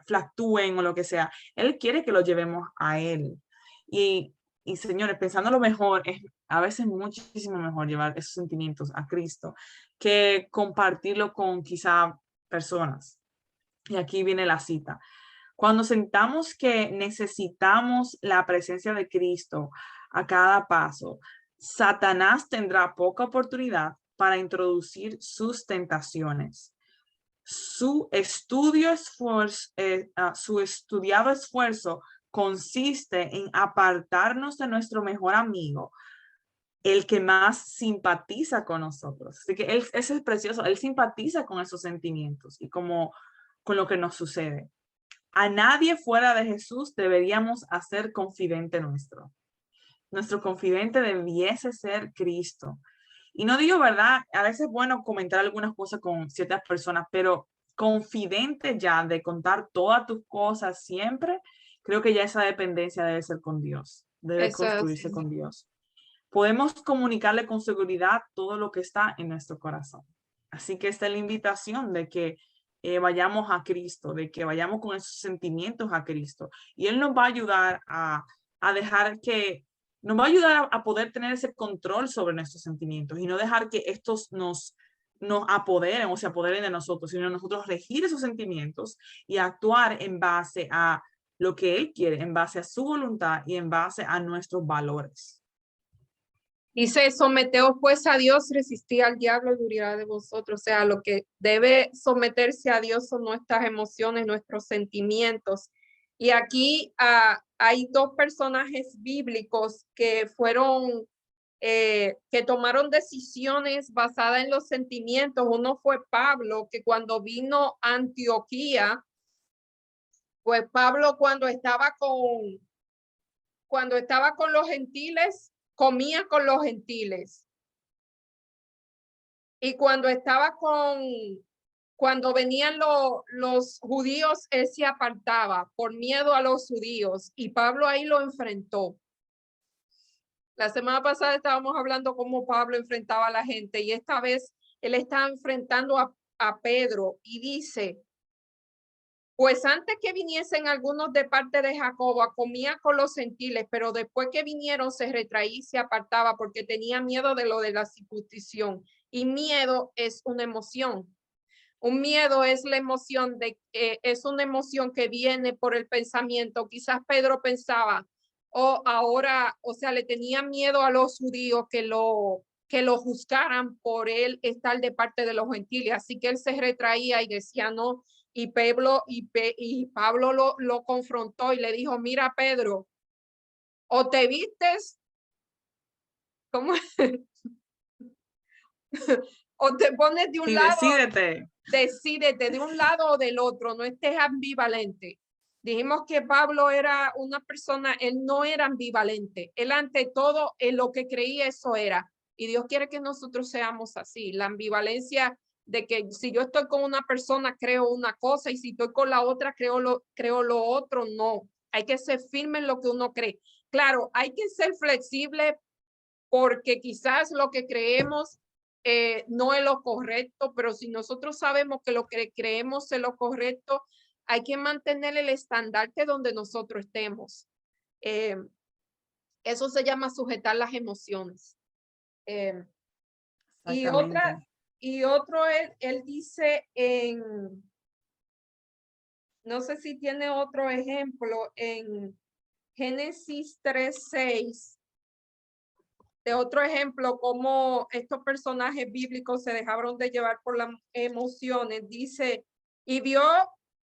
S2: fluctúen o lo que sea. Él quiere que lo llevemos a Él. Y señores, pensando lo mejor, es a veces muchísimo mejor llevar esos sentimientos a Cristo que compartirlo con quizá personas. Y aquí viene la cita. Cuando sentamos que necesitamos la presencia de Cristo a cada paso, Satanás tendrá poca oportunidad para introducir sus tentaciones. Su estudiado esfuerzo consiste en apartarnos de nuestro mejor amigo, el que más simpatiza con nosotros. Así que eso es precioso, él simpatiza con esos sentimientos y como con lo que nos sucede. A nadie fuera de Jesús deberíamos hacer confidente nuestro. Nuestro confidente debiese ser Cristo. Y no digo verdad, a veces es bueno comentar algunas cosas con ciertas personas, pero confidente ya de contar todas tus cosas siempre, creo que ya esa dependencia debe ser con Dios. debe
S1: Eso
S2: construirse
S1: es.
S2: con Dios. Podemos comunicarle con seguridad todo lo que está en nuestro corazón. Así que esta es la invitación de que vayamos a Cristo, de que vayamos con esos sentimientos a Cristo. Y Él nos va a ayudar a dejar que, nos va a ayudar a poder tener ese control sobre nuestros sentimientos y no dejar que estos nos apoderen o se apoderen de nosotros, sino nosotros regir esos sentimientos y actuar en base a lo que Él quiere, en base a su voluntad y en base a nuestros valores.
S1: Dice, someteos pues a Dios, resistid al diablo y huirá de vosotros. O sea, lo que debe someterse a Dios son nuestras emociones, nuestros sentimientos. Y aquí hay dos personajes bíblicos que fueron, que tomaron decisiones basadas en los sentimientos. Uno fue Pablo, que cuando vino a Antioquía, pues Pablo cuando estaba con los gentiles, comía con los gentiles. Y cuando venían los judíos, él se apartaba por miedo a los judíos y Pablo ahí lo enfrentó. La semana pasada estábamos hablando cómo Pablo enfrentaba a la gente y esta vez él está enfrentando a Pedro y dice, pues antes que viniesen algunos de parte de Jacobo, comía con los gentiles, pero después que vinieron se retraía y se apartaba porque tenía miedo de lo de la circuncisión. Y miedo es una emoción. Un miedo es la emoción es una emoción que viene por el pensamiento. Quizás Pedro pensaba, ahora, o sea, le tenía miedo a los judíos que lo juzgaran por él estar de parte de los gentiles. Así que él se retraía y decía no. Y Pablo lo confrontó y le dijo, mira, Pedro, o te vistes, ¿cómo? O te pones de un
S2: Sí,
S1: lado,
S2: decídete.
S1: decídete de un lado o del otro, no estés ambivalente. Dijimos que Pablo era una persona, él no era ambivalente, él ante todo en lo que creía eso era. Y Dios quiere que nosotros seamos así. La ambivalencia de que si yo estoy con una persona creo una cosa y si estoy con la otra creo lo otro, no. Hay que ser firme en lo que uno cree. Claro, hay que ser flexible porque quizás lo que creemos no es lo correcto, pero si nosotros sabemos que lo que creemos es lo correcto, hay que mantener el estandarte donde nosotros estemos. Eso se llama sujetar las emociones. Y
S2: Exactamente.
S1: otro, él dice no sé si tiene otro ejemplo, en Génesis 3:6. De otro ejemplo, cómo estos personajes bíblicos se dejaron de llevar por las emociones. Dice, y vio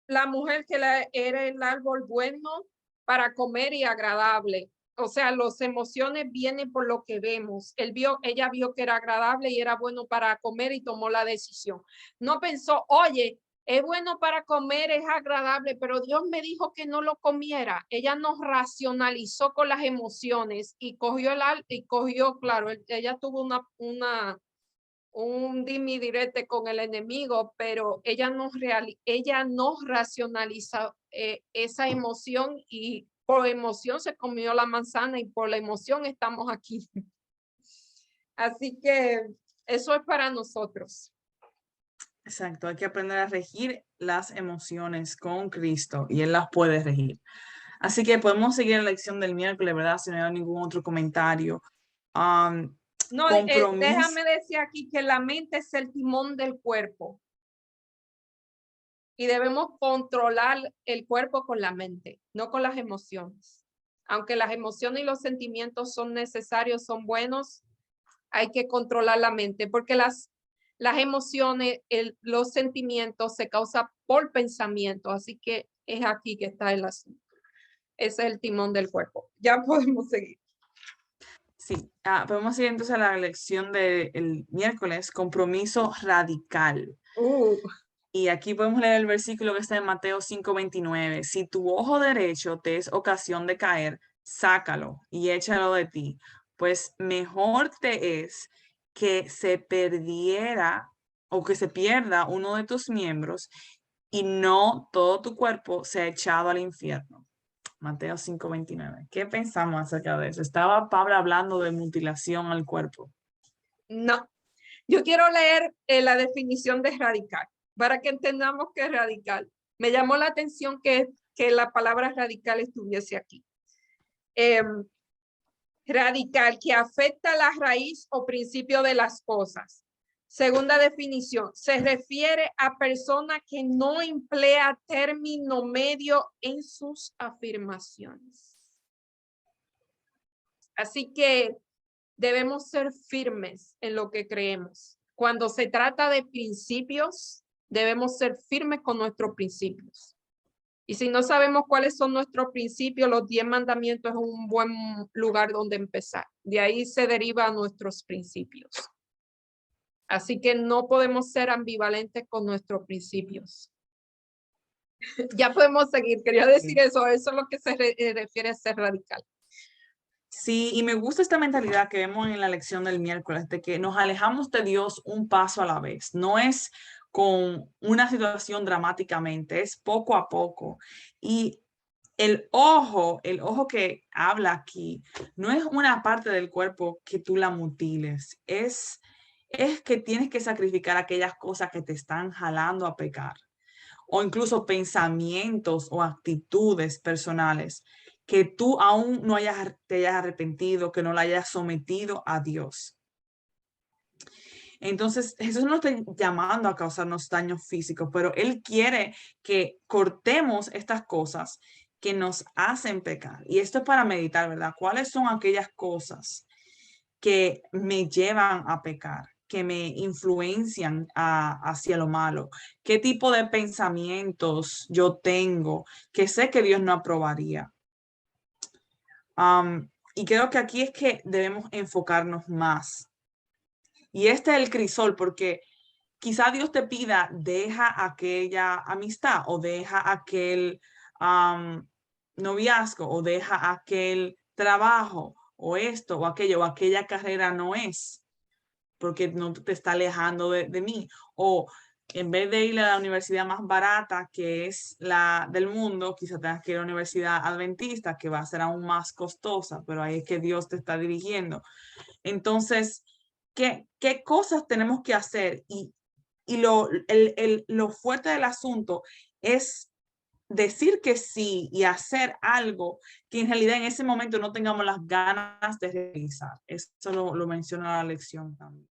S1: la mujer que era el árbol bueno para comer y agradable. O sea, las emociones vienen por lo que vemos. Ella vio que era agradable y era bueno para comer y tomó la decisión. No pensó, oye, es bueno para comer, es agradable, pero Dios me dijo que no lo comiera. Ella nos racionalizó con las emociones y cogió, claro, ella tuvo un dimidirete con el enemigo, pero ella nos racionaliza esa emoción y por emoción se comió la manzana y por la emoción estamos aquí. Así que eso es para nosotros.
S2: Exacto, hay que aprender a regir las emociones con Cristo y Él las puede regir. Así que podemos seguir la lección del miércoles, ¿verdad? Si no hay ningún otro comentario.
S1: No,
S2: Compromiso.
S1: déjame decir aquí que la mente es el timón del cuerpo y debemos controlar el cuerpo con la mente, no con las emociones. Aunque las emociones y los sentimientos son necesarios, son buenos, hay que controlar la mente porque las emociones, los sentimientos se causan por pensamiento, así que es aquí que está el asunto. Ese es el timón del cuerpo. Ya podemos seguir.
S2: Sí, podemos ir entonces a la lección del miércoles, compromiso radical. Y aquí podemos leer el versículo que está en Mateo 5:29. Si tu ojo derecho te es ocasión de caer, sácalo y échalo de ti, pues mejor te es que se perdiera o que se pierda uno de tus miembros y no todo tu cuerpo sea echado al infierno. Mateo 5:29. ¿Qué pensamos acerca de eso? ¿Estaba Pablo hablando de mutilación al cuerpo?
S1: No, yo quiero leer la definición de radical para que entendamos qué es radical. Me llamó la atención que la palabra radical estuviese aquí. Radical, que afecta la raíz o principio de las cosas. Segunda definición, se refiere a persona que no emplea término medio en sus afirmaciones. Así que debemos ser firmes en lo que creemos. Cuando se trata de principios, debemos ser firmes con nuestros principios. Y si no sabemos cuáles son nuestros principios, los 10 mandamientos es un buen lugar donde empezar. De ahí se derivan nuestros principios. Así que no podemos ser ambivalentes con nuestros principios. Ya podemos seguir. Quería decir eso. Eso es lo que se refiere a ser radical.
S2: Sí, y me gusta esta mentalidad que vemos en la lección del miércoles, de que nos alejamos de Dios un paso a la vez. No es con una situación dramáticamente, es poco a poco. Y el ojo que habla aquí, no es una parte del cuerpo que tú la mutiles, es que tienes que sacrificar aquellas cosas que te están jalando a pecar, o incluso pensamientos o actitudes personales que tú aún no te hayas arrepentido, que no la hayas sometido a Dios. Entonces, Jesús no está llamando a causarnos daños físicos, pero Él quiere que cortemos estas cosas que nos hacen pecar. Y esto es para meditar, ¿verdad? ¿Cuáles son aquellas cosas que me llevan a pecar, que me influencian hacia lo malo? ¿Qué tipo de pensamientos yo tengo que sé que Dios no aprobaría? Y creo que aquí es que debemos enfocarnos más. Y este es el crisol, porque quizá Dios te pida, deja aquella amistad o deja aquel noviazgo o deja aquel trabajo o esto o aquello o aquella carrera no es, porque no te está alejando de mí. O en vez de ir a la universidad más barata, que es la del mundo, quizá tengas que ir a la universidad adventista, que va a ser aún más costosa, pero ahí es que Dios te está dirigiendo. Entonces, ¿qué cosas tenemos que hacer? Y lo fuerte del asunto es decir que sí y hacer algo que en realidad en ese momento no tengamos las ganas de realizar. Eso lo menciona la lección también.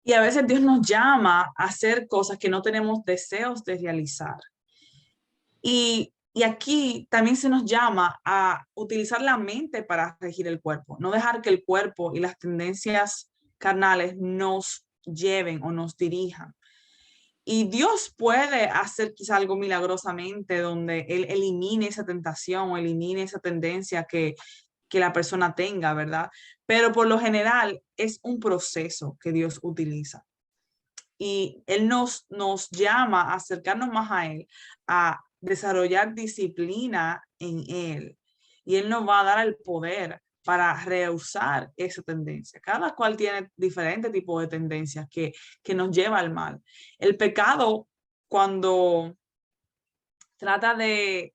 S2: Y a veces Dios nos llama a hacer cosas que no tenemos deseos de realizar. Y aquí también se nos llama a utilizar la mente para regir el cuerpo, no dejar que el cuerpo y las tendencias carnales nos lleven o nos dirijan. Y Dios puede hacer quizá algo milagrosamente donde Él elimine esa tentación o elimine esa tendencia que la persona tenga, ¿verdad? Pero por lo general es un proceso que Dios utiliza. Y Él nos llama a acercarnos más a Él, a desarrollar disciplina en Él. Y Él nos va a dar el poder para rehusar esa tendencia. Cada cual tiene diferente tipo de tendencias que nos lleva al mal. El pecado, cuando trata de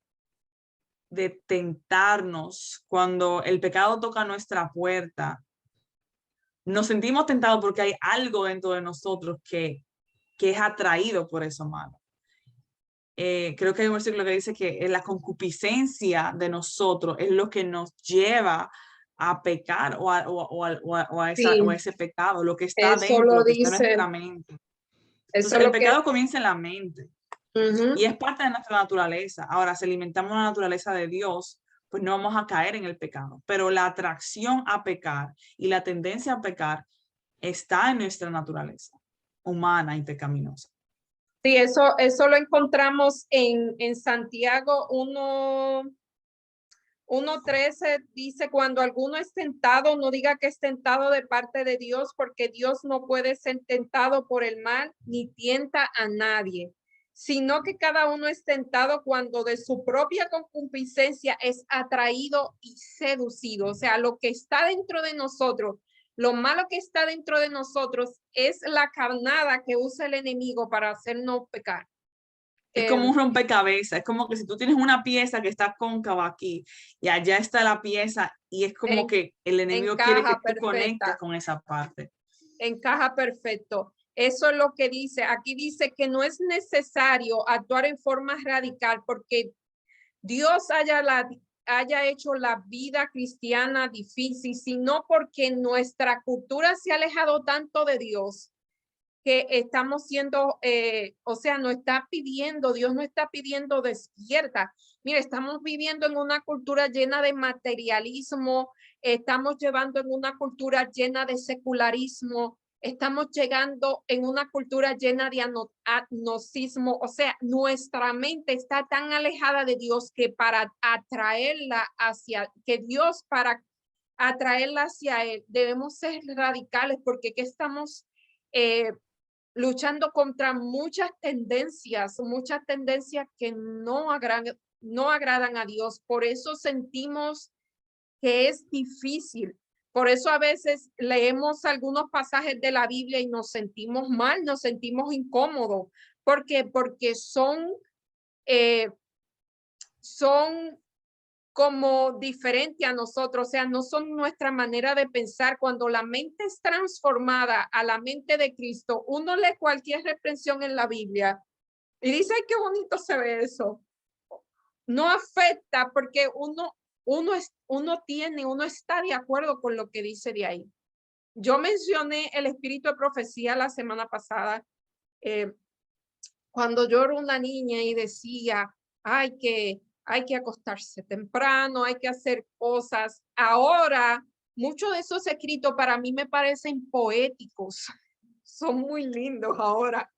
S2: tentarnos, cuando el pecado toca nuestra puerta, nos sentimos tentados porque hay algo dentro de nosotros que es atraído por eso malo. Creo que hay un versículo que dice que la concupiscencia de nosotros es lo que nos lleva a pecar o a ese pecado, lo que está
S1: Eso
S2: dentro,
S1: lo
S2: lo que está en
S1: dice,
S2: nuestra mente.
S1: eso
S2: Entonces,
S1: es
S2: el
S1: lo que...
S2: pecado comienza en la mente y es parte de nuestra naturaleza. Ahora, si alimentamos la naturaleza de Dios, pues no vamos a caer en el pecado. Pero la atracción a pecar y la tendencia a pecar está en nuestra naturaleza humana y pecaminosa.
S1: Sí, eso lo encontramos en Santiago 1:13 dice, cuando alguno es tentado, no diga que es tentado de parte de Dios, porque Dios no puede ser tentado por el mal, ni tienta a nadie, sino que cada uno es tentado cuando de su propia concupiscencia es atraído y seducido. O sea, lo que está dentro de nosotros, lo malo que está dentro de nosotros es la carnada que usa el enemigo para hacernos pecar.
S2: Es como un rompecabezas, es como que si tú tienes una pieza que está cóncava aquí y allá está la pieza y es como que el enemigo quiere que
S1: encaja
S2: tú conectes
S1: perfecta.
S2: con esa parte.
S1: Encaja perfecto. Eso es lo que dice. Aquí dice que no es necesario actuar en forma radical porque Dios haya hecho la vida cristiana difícil, sino porque nuestra cultura se ha alejado tanto de Dios que estamos siendo, o sea, no está pidiendo, Dios no está pidiendo despierta. Mire, estamos viviendo en una cultura llena de materialismo, estamos llevando en una cultura llena de secularismo, estamos llegando en una cultura llena de agnosticismo, o sea, nuestra mente está tan alejada de Dios que para atraerla hacia, que Dios para atraerla hacia Él, debemos ser radicales porque ¿qué estamos luchando contra muchas tendencias que no agradan a Dios. Por eso sentimos que es difícil. Por eso a veces leemos algunos pasajes de la Biblia y nos sentimos mal, nos sentimos incómodos. ¿Por qué? Porque son como diferente a nosotros, o sea, no son nuestra manera de pensar. Cuando la mente es transformada a la mente de Cristo, uno lee cualquier reprensión en la Biblia y dice, ay, qué bonito se ve eso. No afecta porque uno está de acuerdo con lo que dice de ahí. Yo mencioné el espíritu de profecía la semana pasada, eh, cuando yo era una niña y decía, hay que acostarse temprano, hay que hacer cosas. Ahora, muchos de esos escritos para mí me parecen poéticos. Son muy lindos ahora,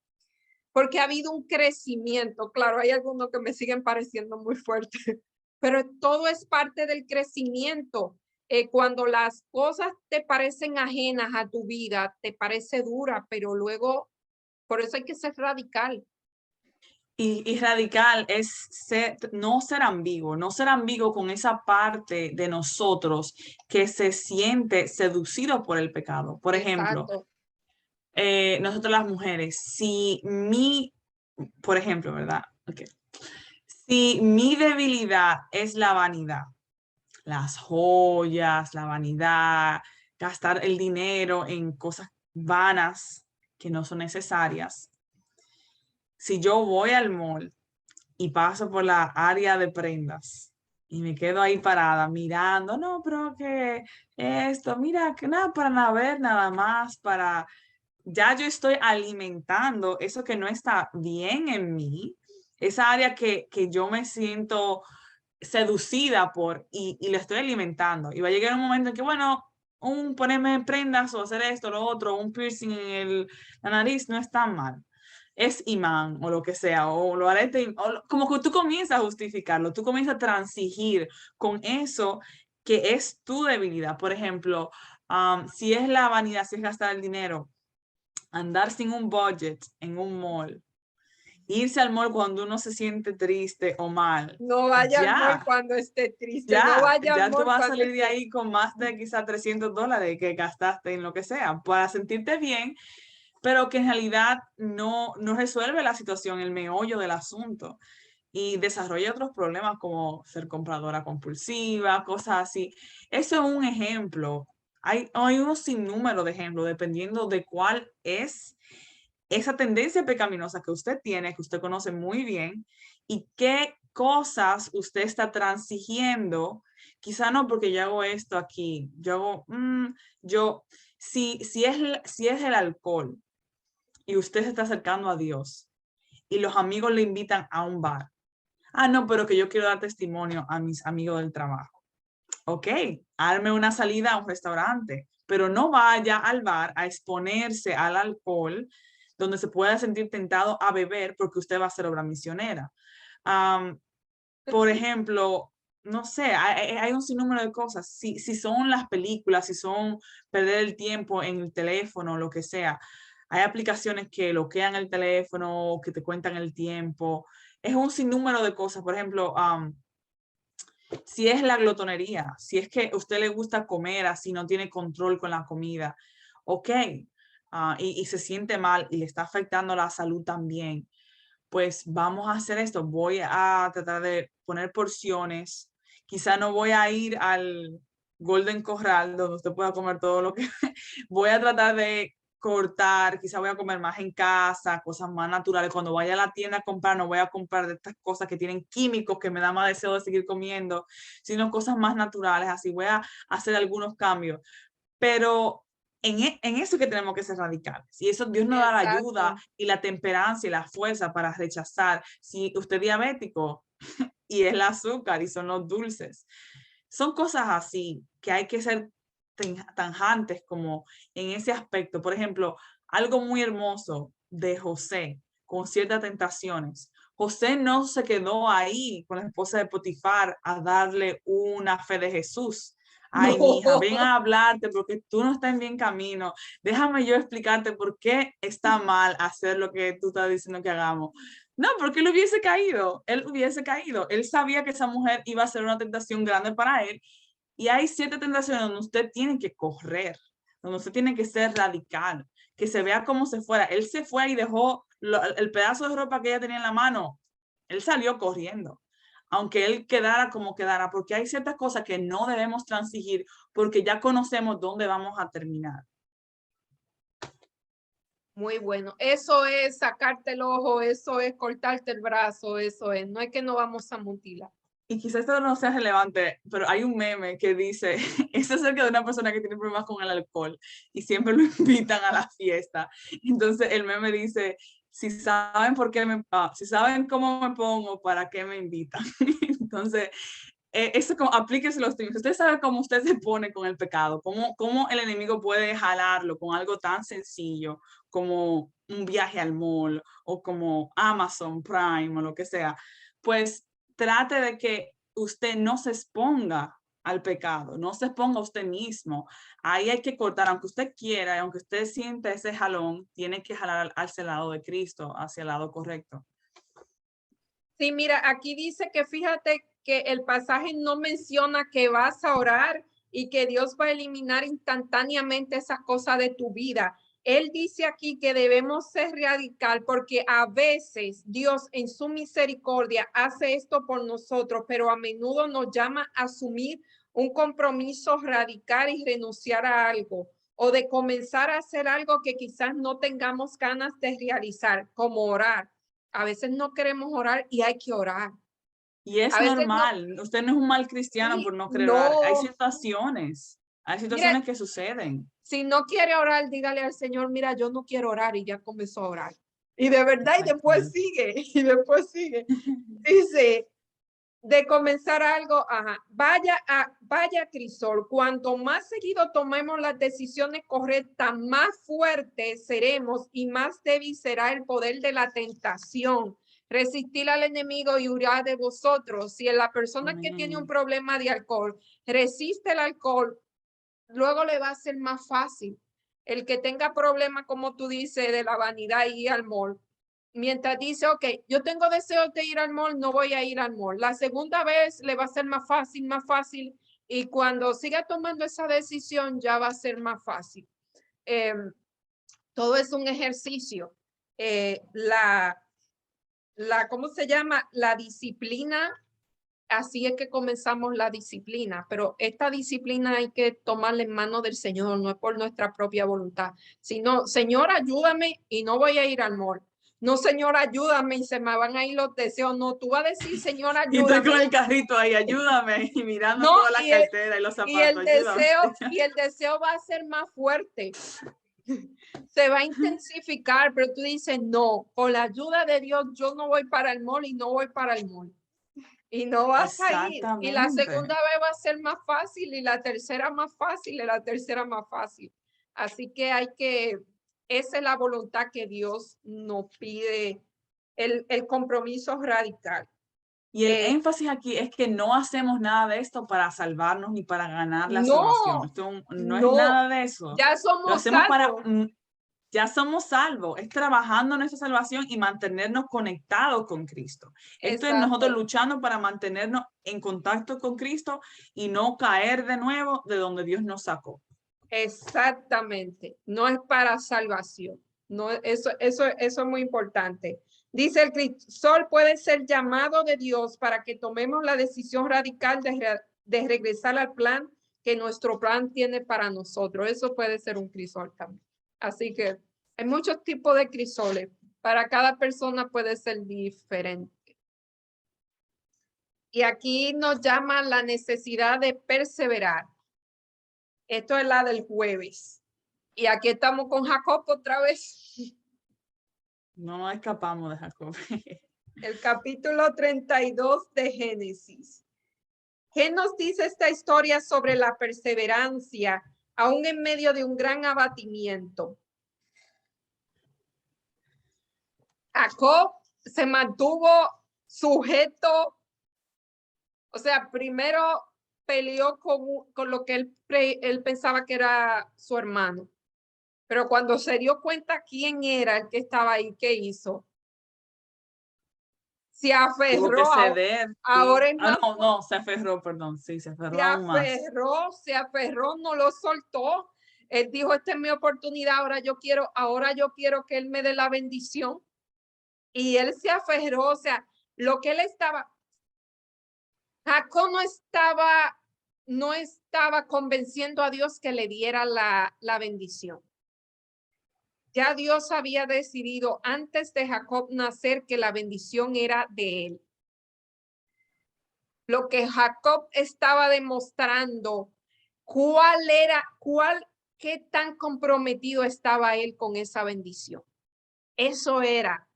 S1: porque ha habido un crecimiento. Claro, hay algunos que me siguen pareciendo muy fuertes, pero todo es parte del crecimiento. Cuando las cosas te parecen ajenas a tu vida, te parece dura, pero luego, por eso hay que ser radical.
S2: Y radical es no ser ambiguo, no ser ambiguo con esa parte de nosotros que se siente seducido por el pecado. Por ejemplo,
S1: Exacto.
S2: nosotros las mujeres, por ejemplo, ¿verdad? Okay. Si mi debilidad es la vanidad, las joyas, la vanidad, gastar el dinero en cosas vanas que no son necesarias. Si yo voy al mall y paso por la área de prendas y me quedo ahí parada mirando, no, pero que esto, mira, que nada, para nada ver, nada más, ya yo estoy alimentando eso que no está bien en mí, esa área que yo me siento seducida y le estoy alimentando. Y va a llegar un momento en que, bueno, ponerme prendas o hacer esto, lo otro, un piercing en la nariz no es tan mal. Es imán o lo que sea, o lo haré, como que tú comienzas a justificarlo, tú comienzas a transigir con eso que es tu debilidad. Por ejemplo, si es la vanidad, si es gastar el dinero, andar sin un budget en un mall, irse al mall cuando uno se siente triste o mal,
S1: No vaya al mall cuando esté triste, no vaya al
S2: ya tú
S1: mall
S2: vas a
S1: cuando
S2: salir de
S1: esté.
S2: ahí con más de quizá $300 que gastaste en lo que sea para sentirte bien, pero que en realidad no resuelve la situación, el meollo del asunto y desarrolla otros problemas como ser compradora compulsiva, cosas así. Eso es un ejemplo. Hay un sinnúmero de ejemplos dependiendo de cuál es esa tendencia pecaminosa que usted tiene, que usted conoce muy bien, y qué cosas usted está transigiendo. Quizá no porque yo hago esto aquí, yo hago, si es el alcohol y usted se está acercando a Dios y los amigos le invitan a un bar. Ah, no, pero que yo quiero dar testimonio a mis amigos del trabajo. Ok, arme una salida a un restaurante, pero no vaya al bar a exponerse al alcohol donde se pueda sentir tentado a beber porque usted va a ser obra misionera. Am, por ejemplo, no sé, hay un sinnúmero de cosas. Si son las películas, si son perder el tiempo en el teléfono, lo que sea, hay aplicaciones que bloquean el teléfono, que te cuentan el tiempo. Es un sinnúmero de cosas. Por ejemplo, si es la glotonería, si es que a usted le gusta comer así, no tiene control con la comida, ok, y se siente mal y le está afectando la salud también. pues vamos a hacer esto. Voy a tratar de poner porciones. Quizá no voy a ir al Golden Corral donde usted pueda comer todo lo que... Voy a tratar de cortar, quizá voy a comer más en casa, cosas más naturales. Cuando vaya a la tienda a comprar, no voy a comprar de estas cosas que tienen químicos que me da más deseo de seguir comiendo, sino cosas más naturales. Así voy a hacer algunos cambios. Pero en eso que tenemos que ser radicales. Y eso Dios nos da la ayuda
S1: Exacto.
S2: y la temperancia y la fuerza para rechazar. Si usted es diabético y es el azúcar y son los dulces, son cosas así que hay que ser tanjantes como en ese aspecto. Por ejemplo, algo muy hermoso de José con ciertas tentaciones. José no se quedó ahí con la esposa de Potifar a darle una fe de Jesús. Ay, mi hija, ven
S1: No.
S2: a hablarte porque tú no estás en bien camino. Déjame yo explicarte por qué está mal hacer lo que tú estás diciendo que hagamos. No, porque él hubiese caído. Él sabía que esa mujer iba a ser una tentación grande para él y hay ciertas tentaciones donde usted tiene que correr, donde usted tiene que ser radical, que se vea como se fuera. Él se fue y dejó el pedazo de ropa que ella tenía en la mano. Él salió corriendo, aunque él quedara como quedara, porque hay ciertas cosas que no debemos transigir porque ya conocemos dónde vamos a terminar.
S1: Muy bueno. Eso es sacarte el ojo, eso es cortarte el brazo, eso es. No es que no vamos a mutilar.
S2: Y quizás esto no sea relevante, pero hay un meme que dice, es acerca de una persona que tiene problemas con el alcohol y siempre lo invitan a la fiesta. Entonces el meme dice, si saben por qué si saben cómo me pongo, ¿para qué me invitan? Entonces, eso como, aplíquese los tiempos. Usted sabe cómo usted se pone con el pecado, cómo el enemigo puede jalarlo con algo tan sencillo como un viaje al mall o como Amazon Prime o lo que sea. Pues trate de que usted no se exponga al pecado, no se exponga a usted mismo. Ahí hay que cortar, aunque usted quiera y aunque usted sienta ese jalón, tiene que jalar hacia el lado de Cristo, hacia el lado correcto.
S1: Sí, mira, aquí dice que fíjate que el pasaje no menciona que vas a orar y que Dios va a eliminar instantáneamente esas cosas de tu vida. Él dice aquí que debemos ser radical porque a veces Dios en su misericordia hace esto por nosotros, pero a menudo nos llama a asumir un compromiso radical y renunciar a algo o de comenzar a hacer algo que quizás no tengamos ganas de realizar, como orar. A veces no queremos orar y hay que orar.
S2: Y es
S1: A veces no,
S2: normal, usted no es un mal cristiano por
S1: sí,
S2: no querer orar.
S1: no.
S2: Hay
S1: Mira,
S2: situaciones que suceden.
S1: si no quiere orar, dígale al Señor, mira, yo no quiero orar y ya comenzó a orar. Y de verdad, y después
S2: Exactamente.
S1: sigue, y después sigue. Dice, de comenzar algo, ajá, vaya Crisol, cuanto más seguido tomemos las decisiones correctas, más fuertes seremos y más débil será el poder de la tentación. Resistir al enemigo y huirá de vosotros. Si la persona que tiene un
S2: Amén.
S1: problema de alcohol resiste el alcohol, luego le va a ser más fácil. El que tenga problemas, como tú dices, de la vanidad y al mall, mientras dice, ok, yo tengo deseos de ir al mall, no voy a ir al mall. La segunda vez le va a ser más fácil, y cuando siga tomando esa decisión ya va a ser más fácil. Eh, todo es un ejercicio. Eh, la, ¿cómo se llama? La disciplina. Así es que comenzamos la disciplina, pero esta disciplina hay que tomarla en manos del Señor, no es por nuestra propia voluntad, sino, Señor, ayúdame y no voy a ir al mall. No, Señor, ayúdame y se me van a ir los deseos. No, tú vas a decir, Señor,
S2: Y estoy
S1: ayúdame.
S2: con el carrito ahí, ayúdame, y mirando
S1: No,
S2: toda la cartera y los
S1: y
S2: zapatos, ayúdame.
S1: y el deseo va a ser más fuerte. Se va a intensificar, pero tú dices, no, con la ayuda de Dios, yo no voy para el mall y no voy para el mall. Y no vas a ir. Y la
S2: Exactamente.
S1: segunda vez va a ser más fácil y la tercera más fácil y la tercera más fácil. Así que esa es la voluntad que Dios nos pide, el compromiso radical.
S2: Y el
S1: Eh,
S2: énfasis aquí es que no hacemos nada de esto para salvarnos ni para ganar la
S1: no,
S2: salvación. Esto no es
S1: no,
S2: nada de eso.
S1: ya
S2: Lo
S1: somos
S2: hacemos para,
S1: salvos.
S2: ya somos salvos. Es trabajando en nuestra salvación y mantenernos conectados con Cristo. Esto es nosotros
S1: Exacto,
S2: luchando para mantenernos en contacto con Cristo y no caer de nuevo de donde Dios nos sacó.
S1: exactamente. No es para salvación. No, eso es muy importante. Dice, el crisol puede ser llamado de Dios para que tomemos la decisión radical de regresar al plan que nuestro plan tiene para nosotros. Eso puede ser un crisol también. Así que hay muchos tipos de crisoles. Para cada persona puede ser diferente. Y aquí nos llama la necesidad de perseverar. Esto es la del jueves. Y aquí estamos con Jacob otra vez.
S2: No nos escapamos de Jacob.
S1: El capítulo 32 de Génesis. ¿Qué nos dice esta historia sobre la perseverancia, aún en medio de un gran abatimiento? Jacob se mantuvo sujeto, o sea, primero peleó con lo que él pensaba que era su hermano. Pero cuando se dio cuenta quién era el que estaba ahí, ¿qué hizo? Se
S2: Tuvo que
S1: aferró.
S2: ceder.
S1: Ahora
S2: Sí.
S1: es más.
S2: No, se aferró, perdón. Sí, se aferró aún más.
S1: Se aferró, no lo soltó. Él dijo, esta es mi oportunidad, ahora yo quiero que él me dé la bendición. Y él se aferró, o sea, lo que él estaba, Jacob no estaba convenciendo a Dios que le diera la bendición. Ya Dios había decidido antes de Jacob nacer que la bendición era de él. Lo que Jacob estaba demostrando, qué tan comprometido estaba él con esa bendición. Eso era.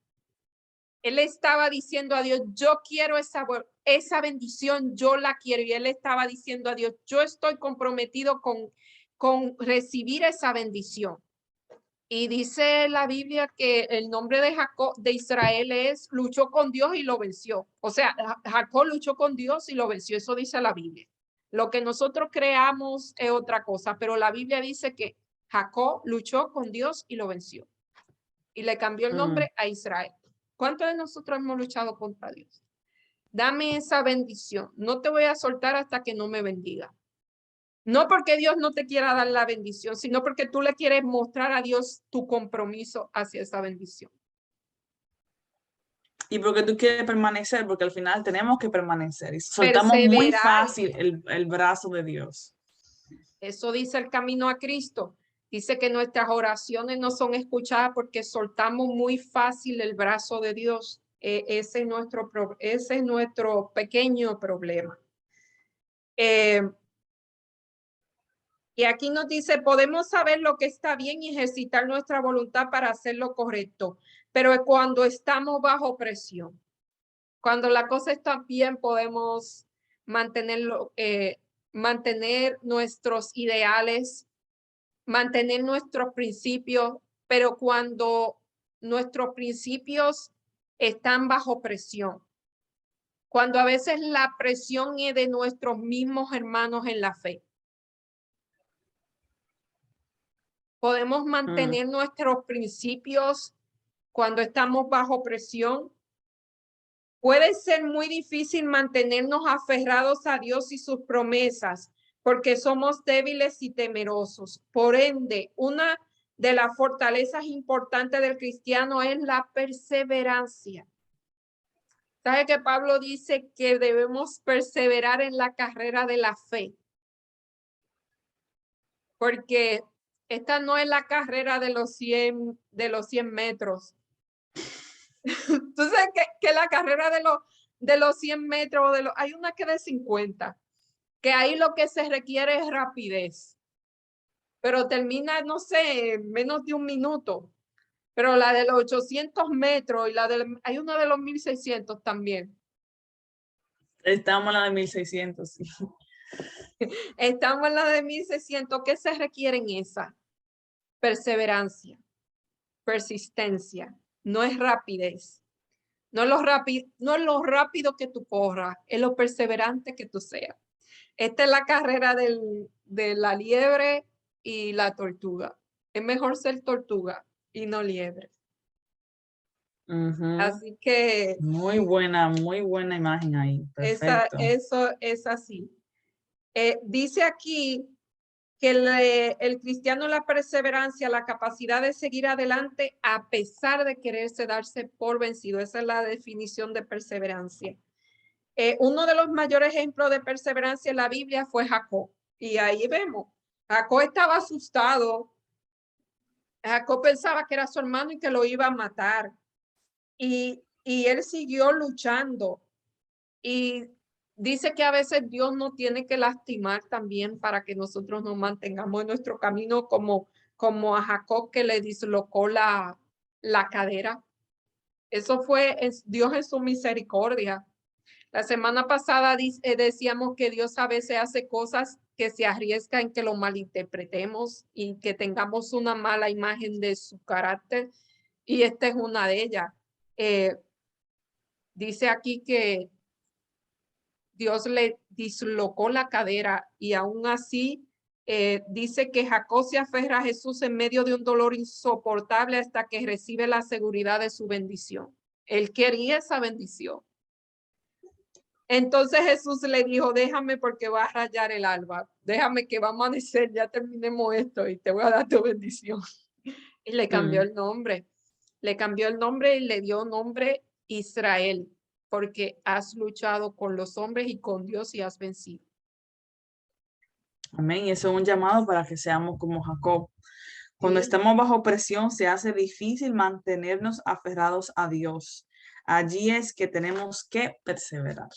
S1: Él estaba diciendo a Dios, yo quiero esa bendición, yo la quiero. Y él estaba diciendo a Dios, yo estoy comprometido con recibir esa bendición. Y dice la Biblia que el nombre de Jacob, de Israel, luchó con Dios y lo venció. O sea, Jacob luchó con Dios y lo venció. Eso dice la Biblia. Lo que nosotros creamos es otra cosa, pero la Biblia dice que Jacob luchó con Dios y lo venció. Y le cambió el nombre a Israel. ¿Cuántos de nosotros hemos luchado contra Dios? Dame esa bendición. No te voy a soltar hasta que no me bendiga. No porque Dios no te quiera dar la bendición, sino porque tú le quieres mostrar a Dios tu compromiso hacia esa bendición.
S2: Y porque tú quieres permanecer, porque al final tenemos que permanecer. Y soltamos muy fácil el brazo de Dios.
S1: Eso dice el camino a Cristo. Dice que nuestras oraciones no son escuchadas porque soltamos muy fácil el brazo de Dios. Ese es nuestro pequeño problema. Y aquí nos dice, podemos saber lo que está bien y ejercitar nuestra voluntad para hacer lo correcto, pero cuando estamos bajo presión, cuando la cosa está bien, podemos mantener nuestros ideales, mantener nuestros principios, pero cuando nuestros principios están bajo presión, cuando a veces la presión es de nuestros mismos hermanos en la fe, podemos mantener nuestros principios cuando estamos bajo presión. Puede ser muy difícil mantenernos aferrados a Dios y sus promesas porque somos débiles y temerosos. Por ende, una de las fortalezas importantes del cristiano es la perseverancia. ¿Sabe que Pablo dice que debemos perseverar en la carrera de la fe? Porque esta no es la carrera de los 100 metros. Tú sabes que la carrera de los 100 metros, hay una que de 50, que ahí lo que se requiere es rapidez. Pero termina, no sé, menos de un minuto. Pero la de los 800 metros y hay una de los 1600 también.
S2: Estamos en la de 1600, sí.
S1: Estamos en la de 1600. ¿Qué se requiere en esa? Perseverancia, persistencia, no es rapidez. No es lo rápido que tú corras, es lo perseverante que tú seas. Esta es la carrera de la liebre y la tortuga. Es mejor ser tortuga y no liebre. Así que
S2: muy buena imagen ahí. Perfecto.
S1: eso es así. Dice aquí que el cristiano, la perseverancia, la capacidad de seguir adelante a pesar de quererse darse por vencido. Esa es la definición de perseverancia. Uno de los mayores ejemplos de perseverancia en la Biblia fue Jacob. Y ahí vemos, Jacob estaba asustado. Jacob pensaba que era su hermano y que lo iba a matar. Y él siguió luchando. Y dice que a veces Dios nos tiene que lastimar también para que nosotros nos mantengamos en nuestro camino, como a Jacob, que le dislocó la cadera. Eso fue Dios en su misericordia. La semana pasada decíamos que Dios a veces hace cosas que se arriesga en que lo malinterpretemos y que tengamos una mala imagen de su carácter. Y esta es una de ellas. Dice aquí que Dios le dislocó la cadera y aún así dice que Jacob se aferra a Jesús en medio de un dolor insoportable hasta que recibe la seguridad de su bendición. Él quería esa bendición. Entonces Jesús le dijo, déjame porque va a rayar el alba, déjame que va a amanecer, ya terminemos esto y te voy a dar tu bendición. Y le cambió el nombre, y le dio nombre Israel, porque has luchado con los hombres y con Dios y has vencido.
S2: Amén. Y eso es un llamado para que seamos como Jacob. Cuando
S1: Sí.
S2: estamos bajo presión, se hace difícil mantenernos aferrados a Dios. Allí es que tenemos que perseverar.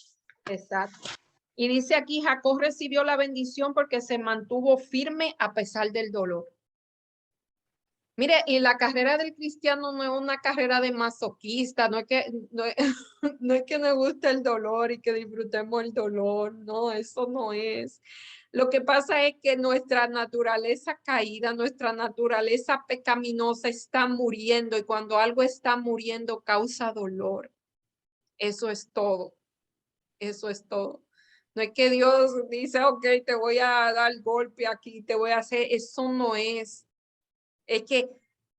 S1: Exacto. Y dice aquí, Jacob recibió la bendición porque se mantuvo firme a pesar del dolor. Mire, y la carrera del cristiano no es una carrera de masoquista, no es que no es que nos guste el dolor y que disfrutemos el dolor, no, eso no es. Lo que pasa es que nuestra naturaleza caída, nuestra naturaleza pecaminosa está muriendo y cuando algo está muriendo causa dolor. Eso es todo. Eso es todo. No es que Dios dice, ok, te voy a dar golpe aquí, te voy a hacer, eso no es. Es que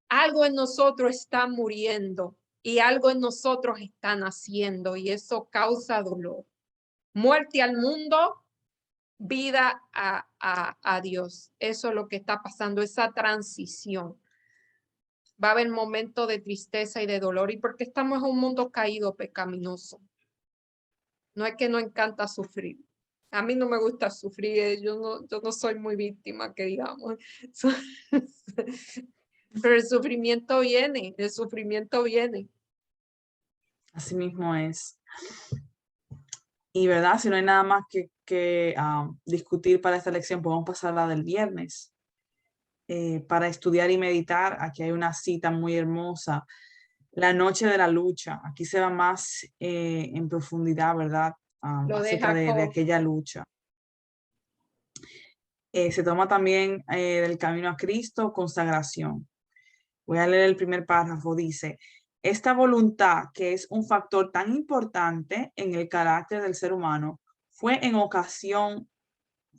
S1: algo en nosotros está muriendo y algo en nosotros está naciendo y eso causa dolor. Muerte al mundo, vida a Dios. Eso es lo que está pasando, esa transición. Va a haber momentos de tristeza y de dolor y porque estamos en un mundo caído, pecaminoso. No es que no encanta sufrir. A mí no me gusta sufrir, yo no soy muy víctima, que digamos. Pero el sufrimiento viene, el sufrimiento viene.
S2: Así mismo es. Y verdad, si no hay nada más que discutir para esta lección, podemos pasar a la del viernes. Para estudiar y meditar, aquí hay una cita muy hermosa. La noche de la lucha. Aquí se va más en profundidad, ¿verdad?
S1: Lo de
S2: Acerca de
S1: Jacob.
S2: aquella lucha. Se toma también del camino a Cristo, consagración. Voy a leer el primer párrafo. Dice, esta voluntad, que es un factor tan importante en el carácter del ser humano, fue en ocasión